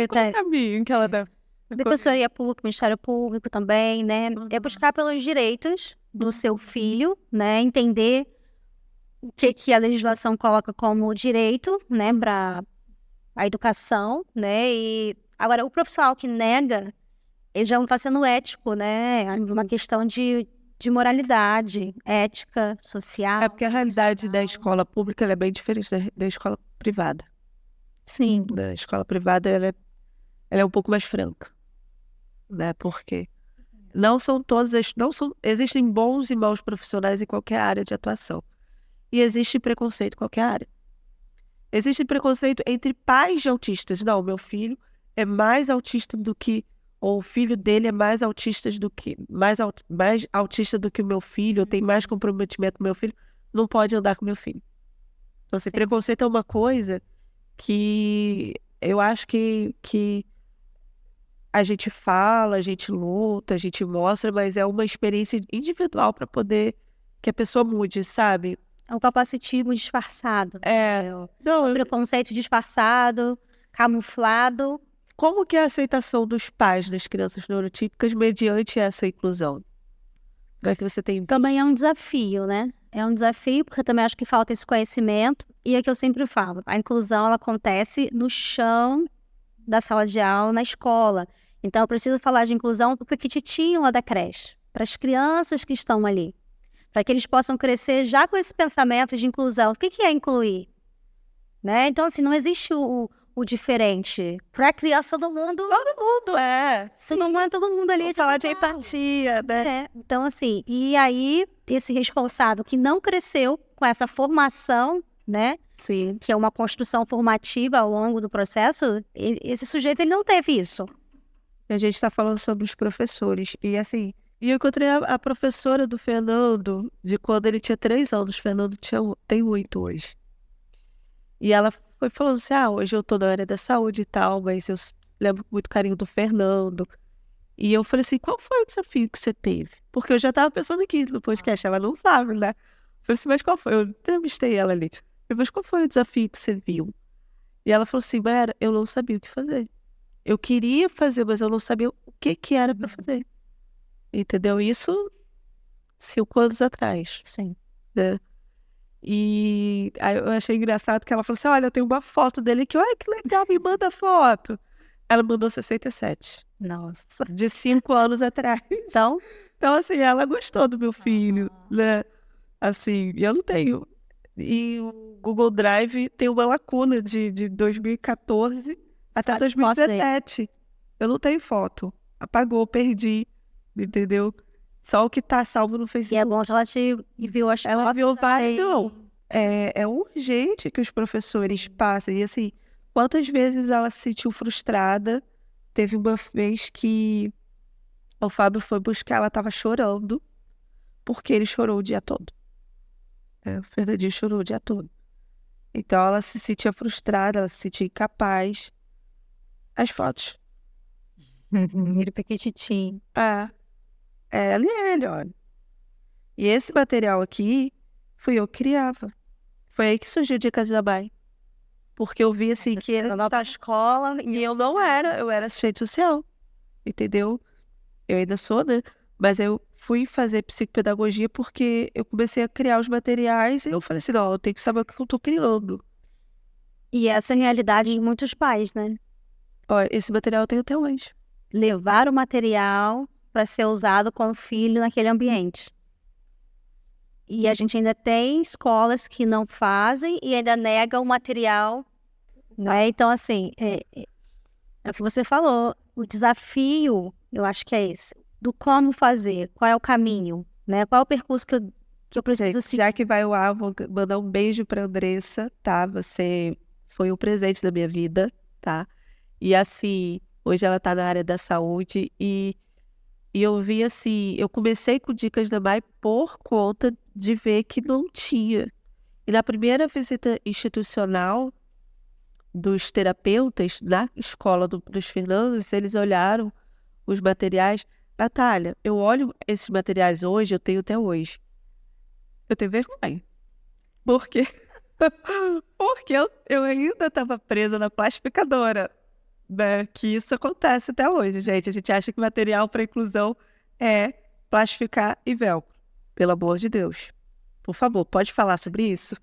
Qual é o caminho que ela deve... Defensoria Pública, Ministério Público também, né? É buscar pelos direitos do seu filho, né? Entender o que a legislação coloca como direito, né? Para a educação, né? E agora, o profissional que nega, ele já não está sendo ético, né? É uma questão de moralidade, ética, social. É porque a realidade da escola pública ela é bem diferente da escola privada. Sim. Da escola privada ela é um pouco mais franca, né? Porque não são todas existem bons e maus profissionais em qualquer área de atuação. E existe preconceito em qualquer área. Existe preconceito entre pais de autistas. Não, meu filho é mais autista do que... Ou o filho dele é mais autista do que... Mais autista do que o meu filho, ou tem mais comprometimento com o meu filho. Não pode andar com meu filho. Então, assim, preconceito é uma coisa que eu acho que a gente fala, a gente luta, a gente mostra, mas é uma experiência individual para poder que a pessoa mude, sabe? É um capacitismo disfarçado. Não, Preconceito disfarçado, camuflado. como que é a aceitação dos pais das crianças neurotípicas mediante essa inclusão? Como é que você tem... Também é um desafio, né? É um desafio porque eu também acho que falta esse conhecimento. E é o que eu sempre falo, a inclusão ela acontece no chão da sala de aula, na escola. Então eu preciso falar de inclusão para o pequititinho lá da creche, para as crianças que estão ali, para que eles possam crescer já com esse pensamento de inclusão. O que é incluir? Né? Então, assim, não existe o diferente. Para criança, todo mundo... Todo mundo é. Todo mundo ali. Vamos falar de empatia, né? Então, assim, e aí, esse responsável que não cresceu com essa formação, né? Sim. Que é uma construção formativa ao longo do processo, esse sujeito, ele não teve isso. A gente está falando sobre os professores. E assim, eu encontrei a professora do Fernando de quando ele tinha 3 anos. O Fernando tem 8 hoje. E ela foi falando assim, hoje eu tô na área da saúde e tal, mas eu lembro com muito carinho do Fernando. E eu falei assim, qual foi o desafio que você teve? Porque eu já tava pensando aqui no podcast, ela não sabe, né? Eu falei assim, mas qual foi? Eu entrevistei ela ali. Eu falei, mas qual foi o desafio que você viu? E ela falou assim, Mara, eu não sabia o que fazer. Eu queria fazer, mas eu não sabia o que era pra fazer. Entendeu? Isso 5 anos atrás. Sim. Né? E aí eu achei engraçado que ela falou assim, olha, eu tenho uma foto dele aqui, olha que legal, me manda foto. Ela mandou 67. Nossa. De 5 anos atrás. Então, assim, ela gostou do meu filho, né? Assim, eu não tenho. E o Google Drive tem uma lacuna de 2014 até 2017. Eu não tenho foto. Apagou, perdi, entendeu? Só o que tá salvo no Facebook. E é bom que ela te enviou as fotos. Ela viu várias. Não, é urgente que os professores passem. E assim, quantas vezes ela se sentiu frustrada? Teve uma vez que o Fábio foi buscar, ela tava chorando, porque ele chorou o dia todo. O Fernandinho chorou o dia todo. Então ela se sentia frustrada, ela se sentia incapaz. As fotos. Ele pequititinho. É ele, olha. E esse material aqui, fui eu que criava. Foi aí que surgiu o Dicas da Bai. Porque eu vi assim que ele estava na escola e eu não era, eu era assistente social. Entendeu? Eu ainda sou, né? Mas eu fui fazer psicopedagogia porque eu comecei a criar os materiais e eu falei assim, não, eu tenho que saber o que eu tô criando. E essa é a realidade de muitos pais, né? Olha, esse material eu tenho até hoje. Levar o material para ser usado com o filho naquele ambiente. E a gente ainda tem escolas que não fazem e ainda negam o material, né? Então, assim, é o que você falou. O desafio, eu acho que é esse. Do como fazer, qual é o caminho, né? Qual é o percurso que eu preciso seguir. Já que vai lá, vou mandar um beijo pra Andressa, tá? Você foi um presente da minha vida, tá? E assim, hoje ela tá na área da saúde e eu vi assim, eu comecei com Dicas da Mai por conta de ver que não tinha. E na primeira visita institucional dos terapeutas na escola dos Fernandos, eles olharam os materiais. Natália, eu olho esses materiais hoje, eu tenho até hoje. Eu tenho vergonha. Por quê? Porque eu ainda estava presa na plastificadora. né? Que isso acontece até hoje, gente. A gente acha que material para inclusão é plastificar e velcro. Pelo amor de Deus. Por favor, pode falar sobre isso?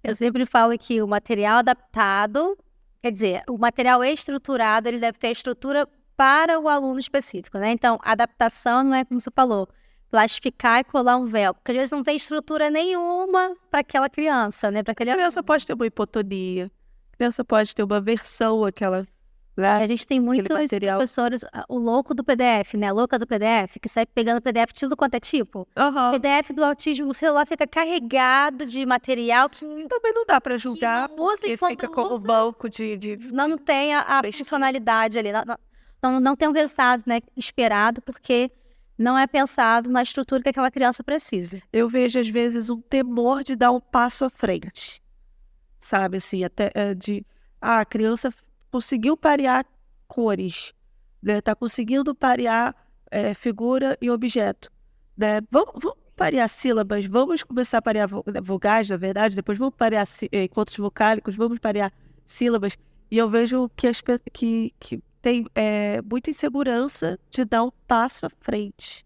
Eu sempre falo que o material adaptado, quer dizer, o material estruturado, ele deve ter estrutura para o aluno específico, né? Então, adaptação não é como você falou, plastificar e colar um véu, porque às vezes não tem estrutura nenhuma para aquela criança, né? Para aquele A criança pode ter uma hipotonia, a criança pode ter uma aversão àquela, né? A gente tem muitos material. professores, o louco do PDF, né? A louca do PDF, que sai pegando PDF de tudo quanto é tipo. Aham. PDF do autismo, o celular fica carregado de material que Também não dá para julgar, não usa, porque e quando fica como usa, banco de não tem a pesquisa. funcionalidade ali, não tem o resultado, né, esperado, porque não é pensado na estrutura que aquela criança precisa. Eu vejo, às vezes, um temor de dar um passo à frente. Sabe, assim, até a criança conseguiu parear cores, né? Tá conseguindo parear figura e objeto, né? Vamos parear sílabas, vamos começar a parear vogais, na verdade, depois vamos parear encontros vocálicos, vamos parear sílabas. E eu vejo que tem muita insegurança de dar um passo à frente.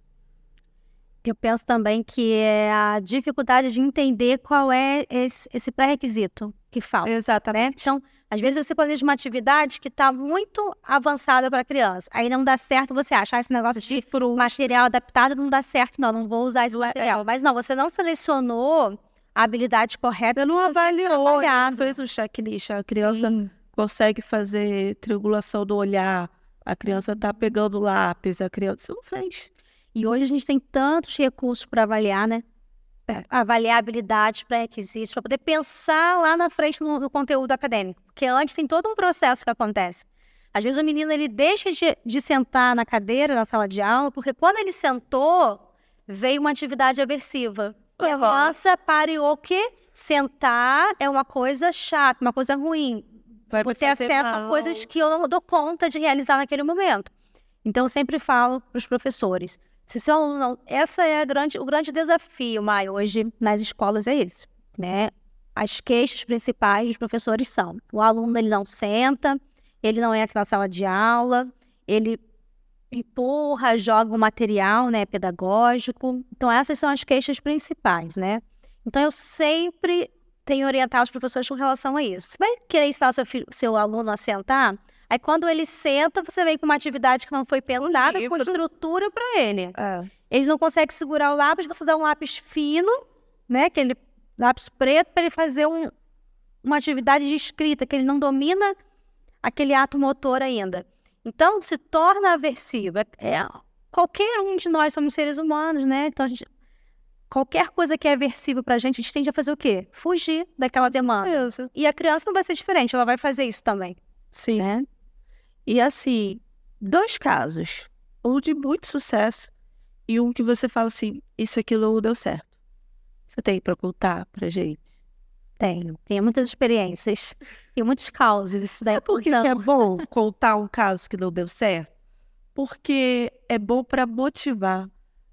Eu penso também que é a dificuldade de entender qual é esse pré-requisito que falta, né? Exatamente. Então, às vezes você planeja uma atividade que está muito avançada para a criança, aí não dá certo, você acha, esse negócio de material adaptado não dá certo, não vou usar esse material. Mas não, você não selecionou a habilidade correta. Você não avaliou, não fez um checklist, a criança Sim. consegue fazer triangulação do olhar, a criança tá pegando lápis, a criança não fez. E hoje a gente tem tantos recursos para avaliar, né? Avaliar habilidades, pré-requisitos, para poder pensar lá na frente no conteúdo acadêmico. Porque antes tem todo um processo que acontece. Às vezes o menino ele deixa de sentar na cadeira, na sala de aula, porque quando ele sentou, veio uma atividade aversiva. E a criança pareou que sentar é uma coisa chata, uma coisa ruim. Vou ter acesso a coisas que eu não dou conta de realizar naquele momento. Então, eu sempre falo para os professores, se seu aluno não... Essa é o grande desafio, Mai, hoje nas escolas é esse, né? As queixas principais dos professores são: o aluno ele não senta, ele não entra na sala de aula, ele empurra, joga o material, né, pedagógico. Então, essas são as queixas principais, né? Então, eu sempre tenho orientado os professores com relação a isso. Você vai querer ensinar seu aluno a sentar? Aí, quando ele senta, você vem com uma atividade que não foi pensada, com estrutura para ele. Ele não consegue segurar o lápis, você dá um lápis fino, né? Aquele lápis preto, para ele fazer uma atividade de escrita, que ele não domina aquele ato motor ainda. Então, se torna aversivo. Qualquer um de nós somos seres humanos, né? Então, qualquer coisa que é aversiva pra gente, a gente tende a fazer o quê? Fugir daquela demanda. E a criança não vai ser diferente, ela vai fazer isso também. Sim. Né? E assim, 2 casos. Um de muito sucesso e um que você fala assim, isso aqui não deu certo. Você tem para contar pra gente? Tenho muitas experiências e muitos causos. Sabe por que é bom contar um caso que não deu certo? Porque é bom para motivar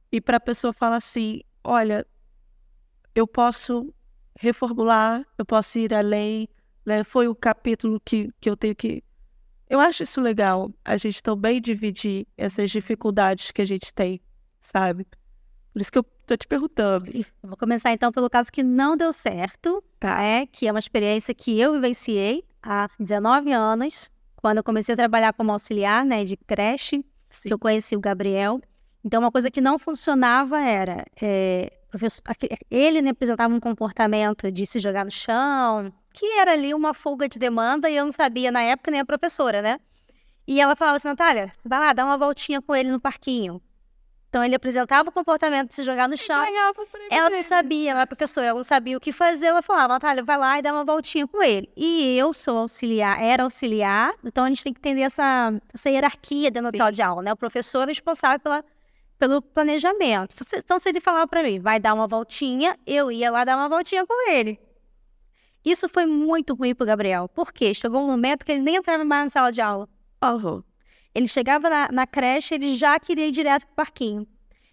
e para a pessoa falar assim, olha, eu posso reformular, eu posso ir além, né? Foi um capítulo que eu tenho que... Eu acho isso legal, a gente também dividir essas dificuldades que a gente tem, sabe? Por isso que eu tô te perguntando. Eu vou começar então pelo caso que não deu certo, que é uma experiência que eu vivenciei há 19 anos, quando eu comecei a trabalhar como auxiliar, né, de creche, que eu conheci o Gabriel. Então, uma coisa que não funcionava era... ele, né, apresentava um comportamento de se jogar no chão, que era ali uma fuga de demanda, e eu não sabia na época, nem a professora, né? E ela falava assim, Natália, vai lá, dá uma voltinha com ele no parquinho. Então, ele apresentava o comportamento de se jogar no chão. Ela não sabia, ela é professora, ela não sabia o que fazer. Ela falava, Natália, vai lá e dá uma voltinha com ele. E eu sou auxiliar, era auxiliar, então a gente tem que entender essa hierarquia dentro da sala de aula, né? O professor é responsável pelo planejamento. Então, se ele falava para mim, vai dar uma voltinha, eu ia lá dar uma voltinha com ele. Isso foi muito ruim pro Gabriel. Por quê? Chegou um momento que ele nem entrava mais na sala de aula. Ele chegava na creche, ele já queria ir direto pro parquinho.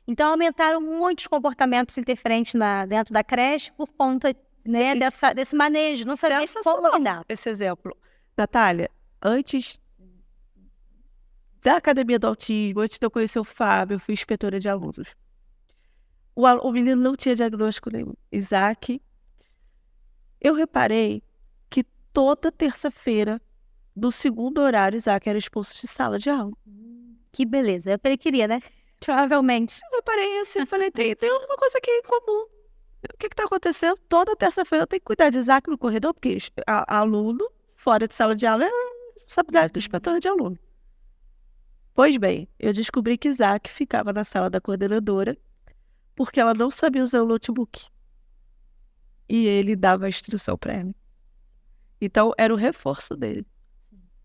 Então, aumentaram muitos comportamentos interferentes dentro da creche por conta, né, desse manejo. Não sabia como lidar. Esse exemplo. Natália, antes da Academia do Autismo, antes de eu conhecer o Fábio, eu fui inspetora de alunos. O menino não tinha diagnóstico nenhum. Isaac, eu reparei que toda terça-feira, no segundo horário, Isaac era expulso de sala de aula. Que beleza. Eu queria, né? Provavelmente. Eu reparei isso e falei, tem alguma coisa aqui em comum. O que está acontecendo? Toda terça-feira eu tenho que cuidar de Isaac no corredor, porque aluno fora de sala de aula é responsabilidade do inspetor de aluno. Pois bem, eu descobri que Isaac ficava na sala da coordenadora porque ela não sabia usar o notebook. E ele dava a instrução para ela. Então, era o reforço dele.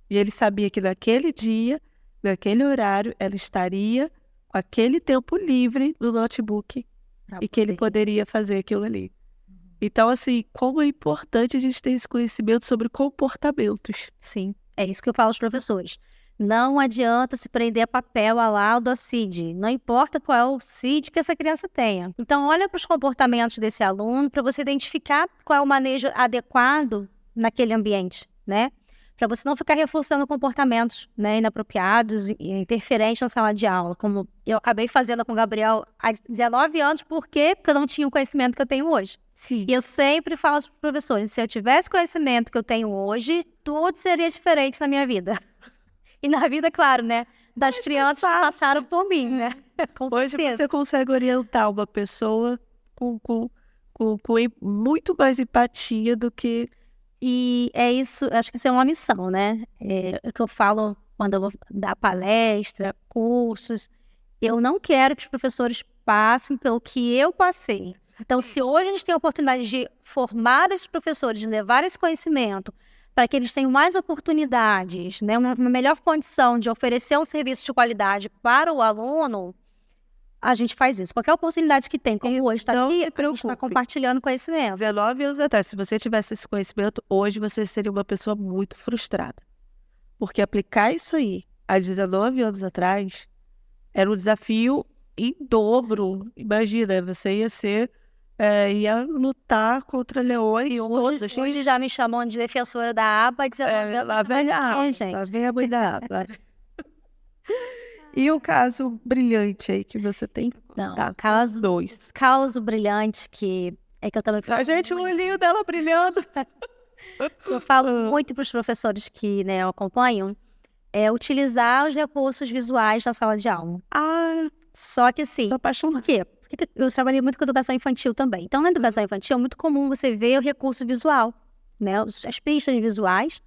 E ele sabia que naquele dia, naquele horário, ela estaria com aquele tempo livre no notebook e que ele poderia fazer aquilo ali. Então, assim, como é importante a gente ter esse conhecimento sobre comportamentos. Sim, é isso que eu falo aos professores. Não adianta se prender a papel, a laudo, a CID. Não importa qual é o CID que essa criança tenha. Então, olha para os comportamentos desse aluno para você identificar qual é o manejo adequado naquele ambiente, né? Para você não ficar reforçando comportamentos, né, inapropriados e interferentes na sala de aula, como eu acabei fazendo com o Gabriel há 19 anos. Por quê? Porque eu não tinha o conhecimento que eu tenho hoje. Sim. E eu sempre falo para os professores, se eu tivesse o conhecimento que eu tenho hoje, tudo seria diferente na minha vida. E na vida, claro, né, das crianças que passaram por mim, né? Com Hoje certeza. você consegue orientar uma pessoa com muito mais empatia do que... E é isso, acho que isso é uma missão, né? É o que eu falo quando eu vou dar palestra, cursos. Eu não quero que os professores passem pelo que eu passei. Então, se hoje a gente tem a oportunidade de formar esses professores, de levar esse conhecimento para que eles tenham mais oportunidades, né, uma melhor condição de oferecer um serviço de qualidade para o aluno, a gente faz isso. Qualquer oportunidade que tem, como hoje está aqui, a gente está compartilhando conhecimento. 19 anos atrás, se você tivesse esse conhecimento, hoje você seria uma pessoa muito frustrada. Porque aplicar isso aí há 19 anos atrás era um desafio em dobro. Imagina, você ia lutar contra leões. Hoje já me chamam de defensora da aba, lá vem a mãe da aba. E o caso brilhante aí que você tem? Não, tá, caso brilhante que é que eu também falo. A gente, o olhinho dela brilhando. Eu falo muito para os professores que, né, acompanham, é utilizar os recursos visuais na sala de aula. Só que assim, por quê? Porque eu trabalhei muito com educação infantil também. Então, na educação infantil é muito comum você ver o recurso visual, né, as pistas visuais.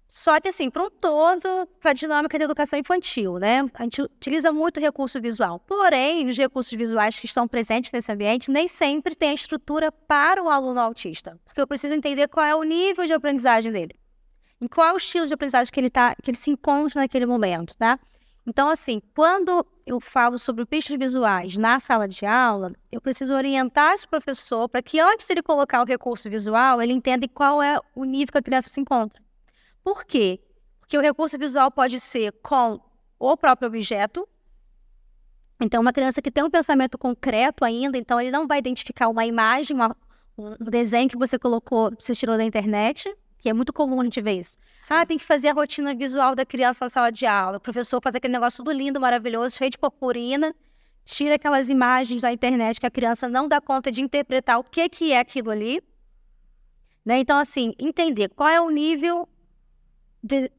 Só que assim, para um todo, para a dinâmica da educação infantil, né? A gente utiliza muito recurso visual. Porém, os recursos visuais que estão presentes nesse ambiente nem sempre têm a estrutura para o aluno autista. Porque eu preciso entender qual é o nível de aprendizagem dele. Em qual é o estilo de aprendizagem que ele se encontra naquele momento, tá? Então, assim, quando eu falo sobre pistas visuais na sala de aula, eu preciso orientar esse professor para que antes de ele colocar o recurso visual, ele entenda qual é o nível que a criança se encontra. Por quê? Porque o recurso visual pode ser com o próprio objeto. Então, uma criança que tem um pensamento concreto ainda, então ele não vai identificar uma imagem, um desenho que você colocou, você tirou da internet, que é muito comum a gente ver isso. Tem que fazer a rotina visual da criança na sala de aula. O professor faz aquele negócio tudo lindo, maravilhoso, cheio de purpurina, tira aquelas imagens da internet que a criança não dá conta de interpretar o que é aquilo ali. Né? Então, assim, entender qual é o nível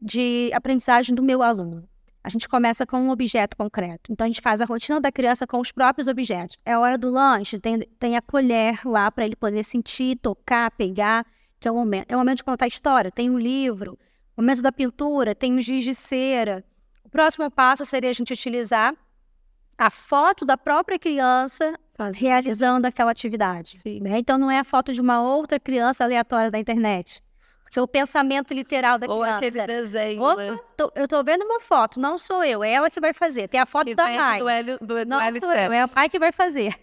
de aprendizagem do meu aluno. A gente começa com um objeto concreto. Então, a gente faz a rotina da criança com os próprios objetos. É a hora do lanche, tem a colher lá para ele poder sentir, tocar, pegar, que é o momento. É o momento de contar a história. Tem um livro. O momento da pintura, tem um giz de cera. O próximo passo seria a gente utilizar a foto da própria criança realizando aquela atividade. Né? Então, não é a foto de uma outra criança aleatória da internet. Porque o pensamento literal da criança. Ou aquele desenho, né? Eu tô vendo uma foto, não sou eu, é ela que vai fazer. Tem a foto da mãe. Não sou eu, é a mãe que vai fazer.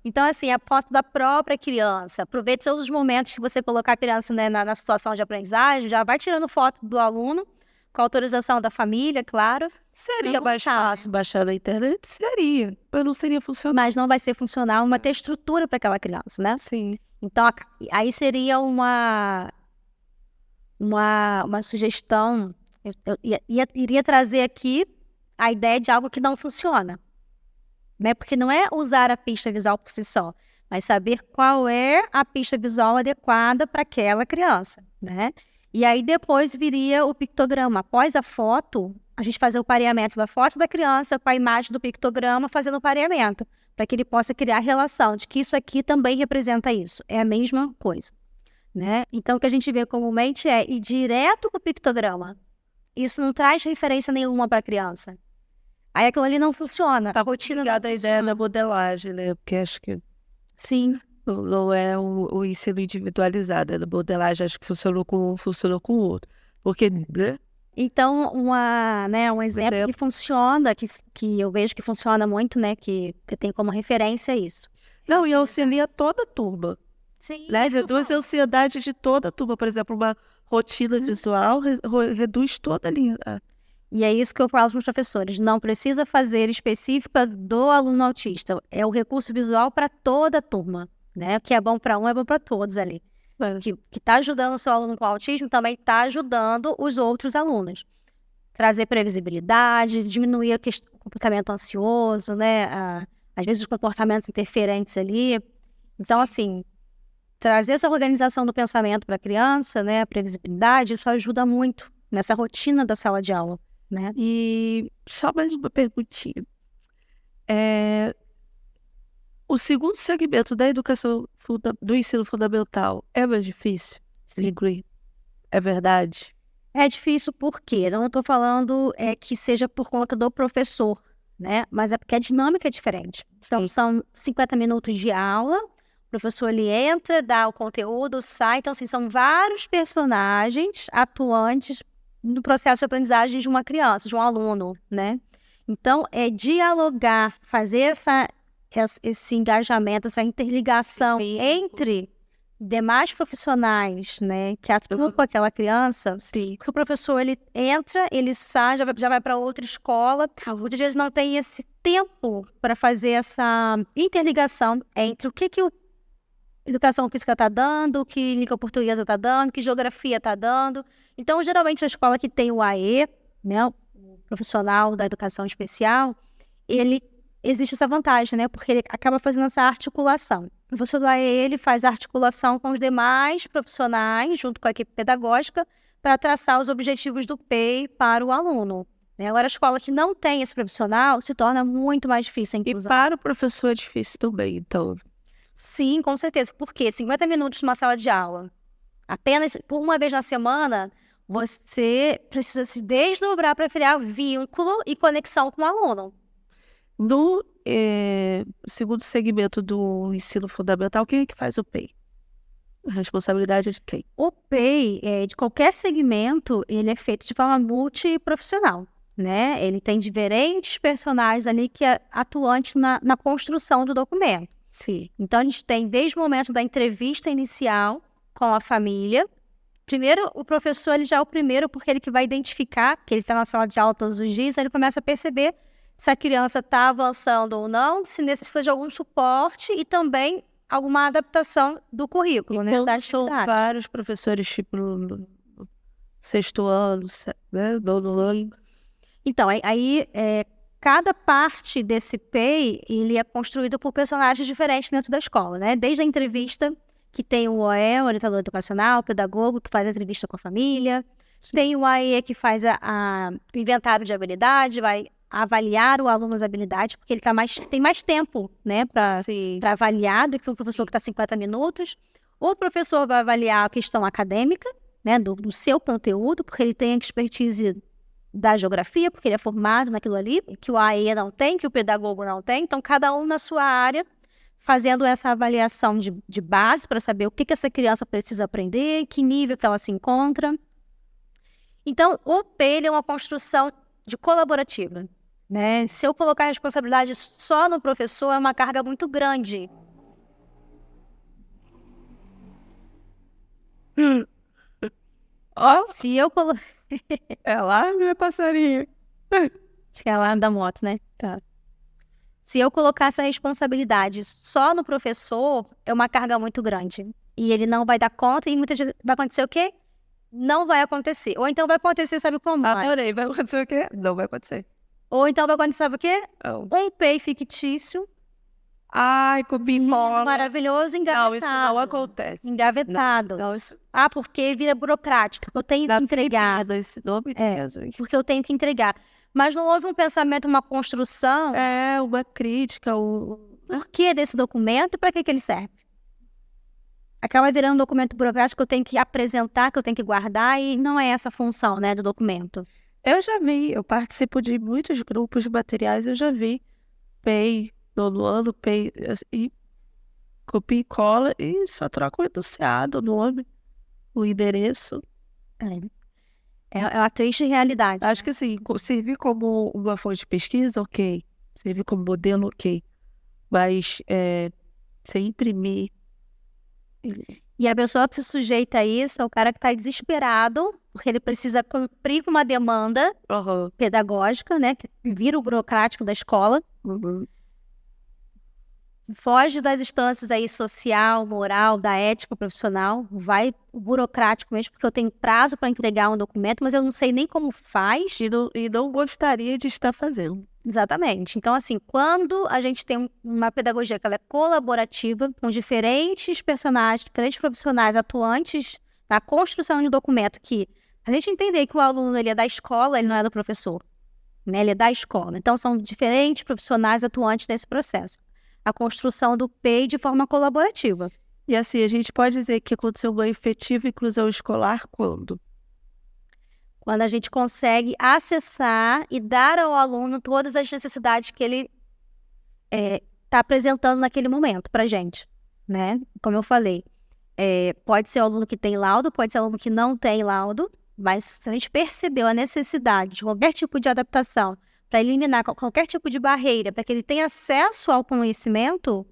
Então, assim, a foto da própria criança. Aproveite todos os momentos que você colocar a criança, né, na situação de aprendizagem, já vai tirando foto do aluno, com autorização da família, claro. Seria mais fácil baixar na internet? Seria, mas não seria funcional. Mas não vai ser funcional, uma ter estrutura para aquela criança, né? Sim. Então, aí seria uma uma sugestão, iria trazer aqui a ideia de algo que não funciona, né? Porque não é usar a pista visual por si só, mas saber qual é a pista visual adequada para aquela criança, né? E aí depois viria o pictograma. Após a foto, a gente fazer o pareamento da foto da criança com a imagem do pictograma, fazendo o pareamento, para que ele possa criar a relação de que isso aqui também representa isso. É a mesma coisa, né? Então, o que a gente vê comumente é ir direto para o pictograma. Isso não traz referência nenhuma para a criança. Aí aquilo ali não funciona. Está A rotina ligada não à ideia da funciona. modelagem, né? Porque acho que Sim. não é o ensino individualizado. A modelagem acho que funcionou com um, funcionou com o outro. Porque, né? Então, um exemplo que funciona, que eu vejo que funciona muito, né? Que eu tenho como referência isso. Não, e auxilia toda a turma. Sim, Né? isso que eu Reduz a falo. ansiedade de toda a turma. Por exemplo, uma rotina visual reduz toda ali. E é isso que eu falo para os professores. Não precisa fazer específica do aluno autista. É o recurso visual para toda a turma, né? O que é bom para um é bom para todos ali. Que está ajudando o seu aluno com autismo também está ajudando os outros alunos. Trazer previsibilidade, diminuir o comportamento ansioso, né? Às vezes os comportamentos interferentes ali. Então, assim, trazer essa organização do pensamento para a criança, né? A previsibilidade, isso ajuda muito nessa rotina da sala de aula, né? E só mais uma perguntinha. O segundo segmento da educação do ensino fundamental é mais difícil de incluir? É verdade? É difícil porque, não estou falando que seja por conta do professor, né? Mas é porque a dinâmica é diferente. Então, são 50 minutos de aula, o professor ele entra, dá o conteúdo, sai. Então, assim, são vários personagens atuantes no processo de aprendizagem de uma criança, de um aluno, né? Então, é dialogar, fazer esse engajamento, essa interligação entre demais profissionais, né, que atuam com aquela criança. Sim. Que o professor, ele entra, ele sai, já vai para outra escola. Muitas vezes não tem esse tempo para fazer essa interligação entre o que a educação física está dando, o que língua portuguesa está dando, o que geografia está dando. Então, geralmente, a escola que tem o AE, né, o profissional da educação especial, existe essa vantagem, né, porque ele acaba fazendo essa articulação. O professor do AE, ele faz a articulação com os demais profissionais, junto com a equipe pedagógica, para traçar os objetivos do PEI para o aluno. Agora, a escola que não tem esse profissional se torna muito mais difícil a inclusão. E para o professor é difícil também, então. Sim, com certeza. Porque 50 minutos numa sala de aula, apenas por uma vez na semana, você precisa se desdobrar para criar vínculo e conexão com o aluno. No segundo segmento do ensino fundamental, quem é que faz o PEI? A responsabilidade é de quem? O PEI, de qualquer segmento, ele é feito de forma multiprofissional, né? Ele tem diferentes personagens ali que é atuante na construção do documento. Sim. Então, a gente tem desde o momento da entrevista inicial com a família. Primeiro, o professor ele já é o primeiro, porque ele que vai identificar, que ele está na sala de aula todos os dias, ele começa a perceber se a criança está avançando ou não, se necessita de algum suporte e também alguma adaptação do currículo, Então, né? são vários professores, tipo, no sexto ano, né? Nono ano. Então, aí cada parte desse PEI, ele é construído por personagens diferentes dentro da escola, né? Desde a entrevista, que tem o OE, o orientador educacional, o pedagogo, que faz a entrevista com a família. Sim. Tem o AE, que faz o inventário de habilidade, vai avaliar o aluno as habilidades, porque ele tem mais tempo, né, para avaliar do que o professor que está 50 minutos. O professor vai avaliar a questão acadêmica, né, do seu conteúdo, porque ele tem a expertise da geografia, porque ele é formado naquilo ali, que o AE não tem, que o pedagogo não tem. Então, cada um na sua área, fazendo essa avaliação de base para saber o que essa criança precisa aprender, que nível que ela se encontra. Então, o PEI é uma construção colaborativa, né? Se eu colocar a responsabilidade só no professor, é uma carga muito grande. Se eu colocar... É lá, meu passarinho. Acho que é lá da moto, né? Tá. Se eu colocar essa responsabilidade só no professor, é uma carga muito grande. E ele não vai dar conta e muitas vezes vai acontecer o quê? não vai acontecer. Ou então vai acontecer, sabe como? Adorei. Vai acontecer o quê? Não vai acontecer. Ou então vai acontecer, sabe o quê? Não. Um PEI fictício, Ai, copia e lindo, cola. maravilhoso, Não, engavetado. isso não acontece. Engavetado. Não, isso Ah, porque vira burocrático. Eu tenho que entregar. Esse nome de Jesus. Porque eu tenho que entregar. Mas não houve um pensamento, uma construção. É, uma crítica, Por que desse documento e para que ele serve? Acaba virando um documento burocrático que eu tenho que apresentar, que eu tenho que guardar, e não é essa a função, né, do documento. Eu já vi, eu participo de muitos grupos de materiais, eu já vi PEI, nono ano, PEI, e copia e cola, e só troca o enunciado, o nome, o endereço. É uma triste realidade. Acho que assim, servir como uma fonte de pesquisa, ok. Servir como modelo, ok. Mas sem imprimir. E a pessoa que se sujeita a isso é o cara que está desesperado, porque ele precisa cumprir com uma demanda pedagógica, né, que vira o burocrático da escola. Foge das instâncias aí social, moral, da ética profissional, vai o burocrático mesmo, porque eu tenho prazo para entregar um documento, mas eu não sei nem como faz. E não gostaria de estar fazendo. Exatamente. Então, assim, quando a gente tem uma pedagogia que ela é colaborativa, com diferentes personagens, diferentes profissionais atuantes na construção de um documento, que a gente entender que o aluno ele é da escola, ele não é do professor, né? Ele é da escola. Então, são diferentes profissionais atuantes nesse processo. A construção do PEI de forma colaborativa. E assim, a gente pode dizer que aconteceu uma efetiva inclusão escolar quando? Quando a gente consegue acessar e dar ao aluno todas as necessidades que ele está apresentando naquele momento para a gente, né? Como eu falei, pode ser o aluno que tem laudo, pode ser o aluno que não tem laudo, mas se a gente percebeu a necessidade de qualquer tipo de adaptação para eliminar qualquer tipo de barreira, para que ele tenha acesso ao conhecimento,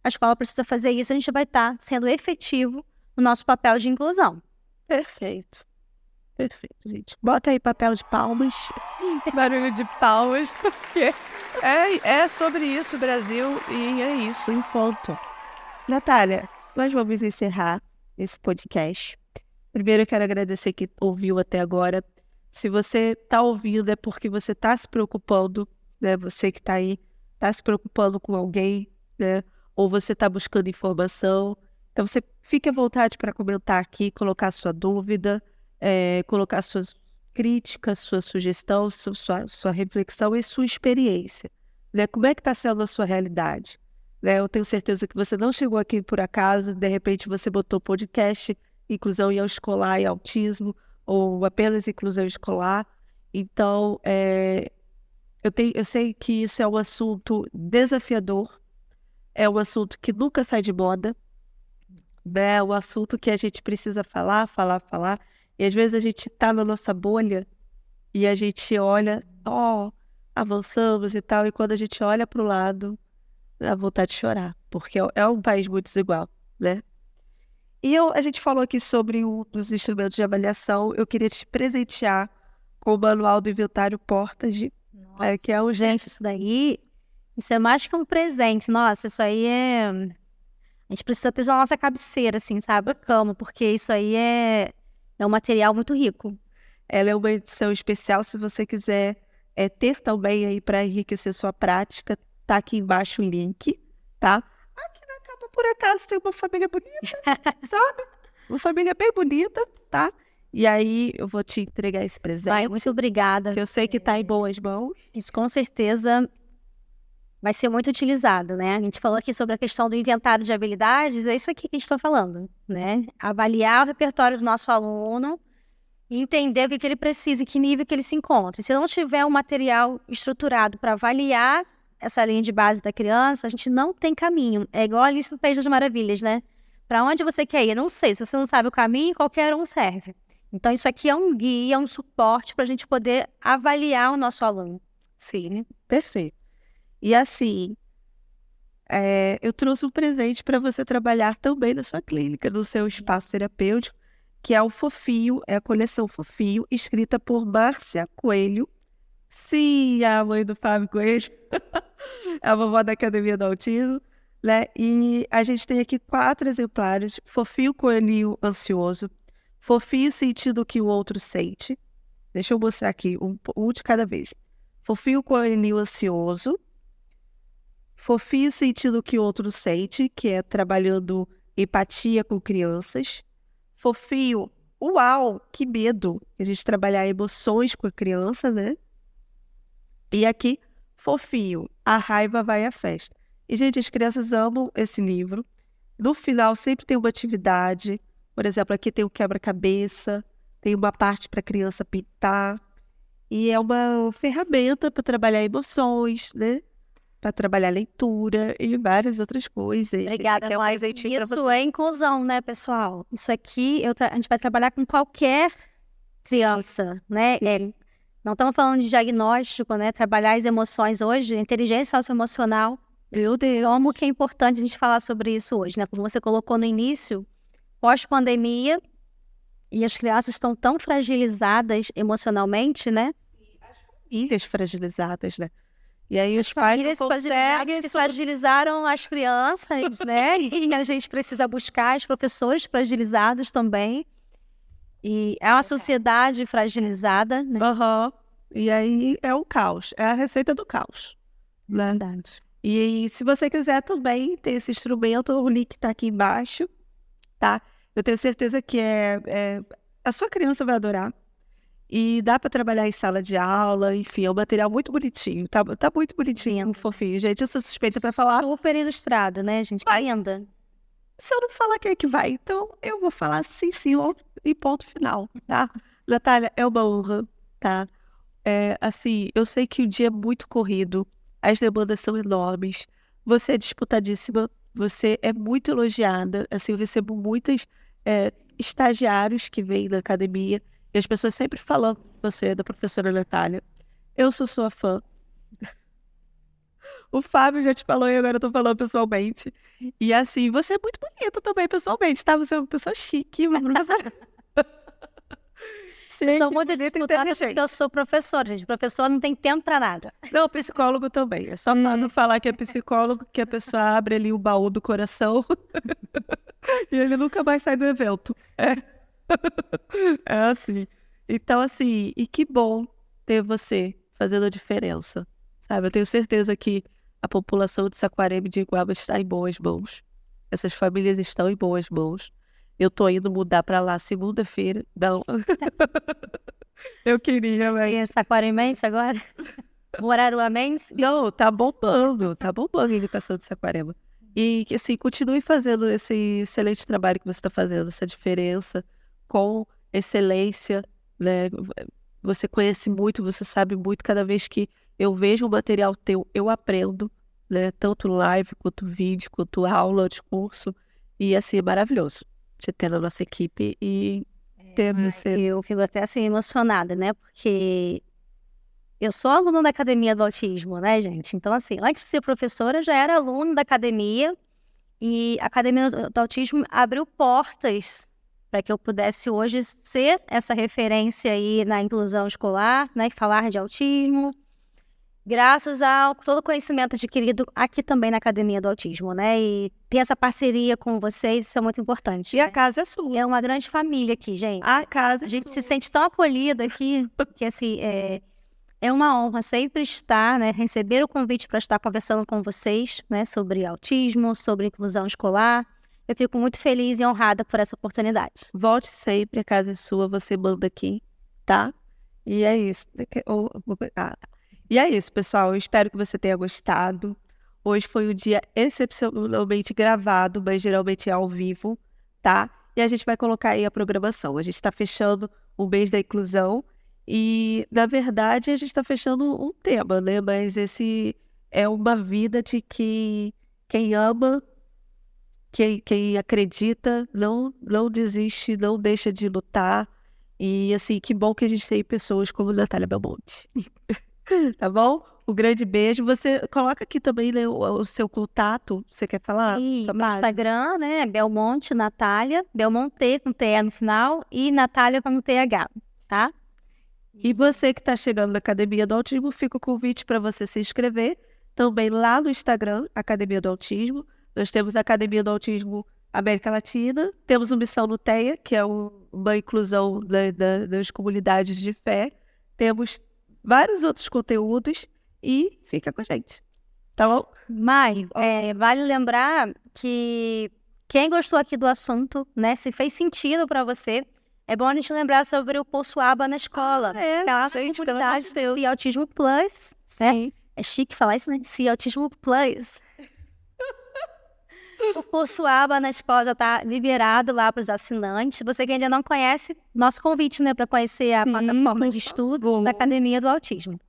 a escola precisa fazer isso, a gente vai estar sendo efetivo no nosso papel de inclusão. Perfeito. Perfeito, gente. Bota aí papel de palmas, barulho de palmas, porque é sobre isso o Brasil e é isso, em ponto. Natália, nós vamos encerrar esse podcast. Primeiro eu quero agradecer que ouviu até agora. Se você está ouvindo é porque você está se preocupando, né? Você que está aí, está se preocupando com alguém, né? Ou você está buscando informação. Então você fique à vontade para comentar aqui, colocar sua dúvida, colocar suas críticas, sua sugestão, sua reflexão e sua experiência, né? Como é que está sendo a sua realidade? Né? Eu tenho certeza que você não chegou aqui por acaso, de repente você botou podcast, inclusão em escolar e autismo, ou apenas inclusão escolar. Então, eu sei que isso é um assunto desafiador, é um assunto que nunca sai de moda, né? É um assunto que a gente precisa falar, e às vezes a gente está na nossa bolha e a gente olha, avançamos e tal, e quando a gente olha para o lado, dá vontade de chorar, porque é um país muito desigual, né? E a gente falou aqui sobre os instrumentos de avaliação. Eu queria te presentear com o manual do inventário Portage, que é um Gente, isso é mais que um presente. Nossa, isso aí a gente precisa ter na nossa cabeceira, assim, sabe? A cama, porque isso aí é um material muito rico. Ela é uma edição especial, se você quiser ter também aí para enriquecer sua prática, tá aqui embaixo o link, tá? Por acaso tem uma família bonita, sabe? Uma família bem bonita, tá? E aí eu vou te entregar esse presente. Muito obrigada. Que eu sei que tá em boas mãos. Isso com certeza vai ser muito utilizado, né? A gente falou aqui sobre a questão do inventário de habilidades, é isso aqui que a gente está falando, né? Avaliar o repertório do nosso aluno e entender o que ele precisa e que nível que ele se encontra. Se não tiver um material estruturado para avaliar essa linha de base da criança, a gente não tem caminho. É igual Alice no País das Maravilhas, né? Para onde você quer ir? Eu não sei. Se você não sabe o caminho, qualquer um serve. Então, isso aqui é um guia, um suporte para a gente poder avaliar o nosso aluno. Sim, perfeito. E assim, eu trouxe um presente para você trabalhar também na sua clínica, no seu espaço terapêutico, que é o Fofinho, é a coleção Fofinho, escrita por Márcia Coelho. Sim, a mãe do Fábio Coelho. É a vovó da Academia do Autismo, né? E a gente tem aqui 4 exemplares: Fofinho Coelhinho Ansioso, Fofinho sentindo o que o outro sente. Deixa eu mostrar aqui, um de cada vez. Fofinho com o olhinho ansioso. Fofinho sentindo o que o outro sente, que é trabalhando empatia com crianças. Fofinho, uau, que medo. A gente trabalhar emoções com a criança, né? E aqui, fofinho, a raiva vai à festa. E, gente, as crianças amam esse livro. No final, sempre tem uma atividade. Por exemplo, aqui tem o quebra-cabeça, tem uma parte para a criança pintar. E é uma ferramenta para trabalhar emoções, né? Para trabalhar leitura e várias outras coisas. Obrigada, Aqui é um Laís. presentinho pra Isso você. é inclusão, né, pessoal? Isso aqui, a gente vai trabalhar com qualquer criança, né? Não estamos falando de diagnóstico, né? Trabalhar as emoções hoje, inteligência socioemocional. Meu Deus. Como que é importante a gente falar sobre isso hoje, né? Como você colocou no início, pós-pandemia, e as crianças estão tão fragilizadas emocionalmente, né? Ilhas fragilizadas, né? E aí As os pais famílias não conseguem... que fragilizaram as crianças, né? E a gente precisa buscar os professores fragilizados também. E é uma sociedade fragilizada, né? Aham. E aí é o caos, é a receita do caos, né? Verdade. E se você quiser também ter esse instrumento, o link tá aqui embaixo, tá? Eu tenho certeza que a sua criança vai adorar. E dá para trabalhar em sala de aula, enfim, é um material muito bonitinho, tá muito bonitinho, Lindo. fofinho. Gente, eu sou suspeita para falar. Super ilustrado, né, gente? Que Vai. linda. Se eu não falar, quem é que vai? Então, eu vou falar sim, e ponto final, tá? Natália, é uma honra, tá? Assim, eu sei que o dia é muito corrido, as demandas são enormes, você é disputadíssima, você é muito elogiada, assim, eu recebo muitos estagiários que vêm na academia, e as pessoas sempre falam você, da professora Natália. Eu sou sua fã. O Fábio já te falou e agora eu tô falando pessoalmente. E assim, você é muito bonita também pessoalmente, tá? Você é uma pessoa chique, uma professora... Eu sou muito bonita e disputada inteligente. porque eu sou professora, gente. Professora não tem tempo pra nada. Não, psicólogo também. É só pra não falar que é psicólogo, que a pessoa abre ali o baú do coração e ele nunca mais sai do evento. É assim. Então, assim, e que bom ter você fazendo a diferença, sabe? Eu tenho certeza que a população de Saquarema e de Iguaba está em boas mãos. Essas famílias estão em boas mãos. Eu tô indo mudar pra lá segunda-feira. Não. Eu queria, mas... E saquaremense agora? Moraruamense? Não, tá bombando a educação de Saquarema. E que, assim, continue fazendo esse excelente trabalho que você está fazendo, essa diferença com excelência, né? Você conhece muito, você sabe muito. Cada vez que eu vejo um material teu, eu aprendo, né? Tanto live, quanto vídeo, quanto aula de curso. E, assim, é maravilhoso te ter na nossa equipe e ter você. Eu fico até assim emocionada, né? Porque eu sou aluna da Academia do Autismo, né, gente? Então, assim, antes de ser professora, eu já era aluna da academia. E a Academia do Autismo abriu portas para que eu pudesse hoje ser essa referência aí na inclusão escolar, né? Falar de autismo. Graças ao todo o conhecimento adquirido aqui também na Academia do Autismo, né? E ter essa parceria com vocês, isso é muito importante. E a né? casa é sua. É uma grande família aqui, gente. A casa é A gente sua. se sente tão acolhido aqui, que assim, é uma honra sempre estar, né? Receber o convite para estar conversando com vocês, né? Sobre autismo, sobre inclusão escolar. Eu fico muito feliz e honrada por essa oportunidade. Volte sempre, a casa é sua, você manda aqui, tá? E é isso. E é isso, pessoal. Eu espero que você tenha gostado. Hoje foi um dia excepcionalmente gravado, mas geralmente é ao vivo, tá? E a gente vai colocar aí a programação. A gente está fechando o mês da inclusão e, na verdade, a gente está fechando um tema, né? Mas esse é uma vida de que quem ama, quem acredita, não desiste, não deixa de lutar. E, assim, que bom que a gente tem pessoas como Natália Belmonte. Tá bom? Um grande beijo. Você coloca aqui também, né, o seu contato. Você quer falar? Sim, Sua no página? Instagram, né? Belmonte Natália, Belmonte com TE no final e Natália com TH, tá? E você que está chegando na Academia do Autismo, fica o convite para você se inscrever também lá no Instagram, Academia do Autismo. Nós temos a Academia do Autismo América Latina. Temos o Missão Nuteia, que é uma inclusão das comunidades de fé. Temos vários outros conteúdos e fica com a gente. Tá bom? Mai, vale lembrar que quem gostou aqui do assunto, né, se fez sentido para você, é bom a gente lembrar sobre o Poço Aba na escola. Tá, gente, pelo amor comunidade de Deus. Se Autismo Plus, né? Sim. É chique falar isso, né? Se Autismo Plus. O Poço Aba na escola já está liberado lá para os assinantes. Você que ainda não conhece, nosso convite, né, para conhecer a plataforma de estudos da Academia do Autismo.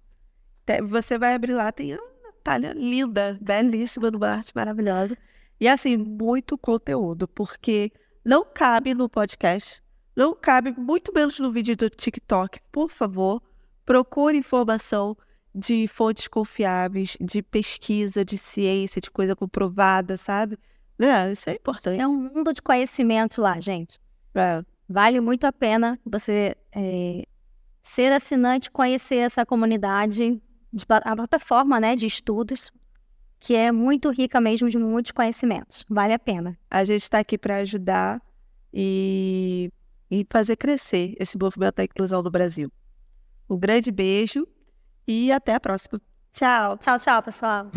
Você vai abrir lá, tem a Natália linda, belíssima, numa arte maravilhosa. E assim, muito conteúdo, porque não cabe no podcast, não cabe muito menos no vídeo do TikTok. Por favor, procure informação de fontes confiáveis, de pesquisa, de ciência, de coisa comprovada, sabe? Isso é importante. É um mundo de conhecimento lá, gente. Vale muito a pena você ser assinante, conhecer essa comunidade, a plataforma, né, de estudos, que é muito rica mesmo de muitos conhecimentos. Vale a pena. A gente está aqui para ajudar e fazer crescer esse movimento da inclusão no Brasil. Um grande beijo e até a próxima. Tchau. Tchau, tchau, pessoal.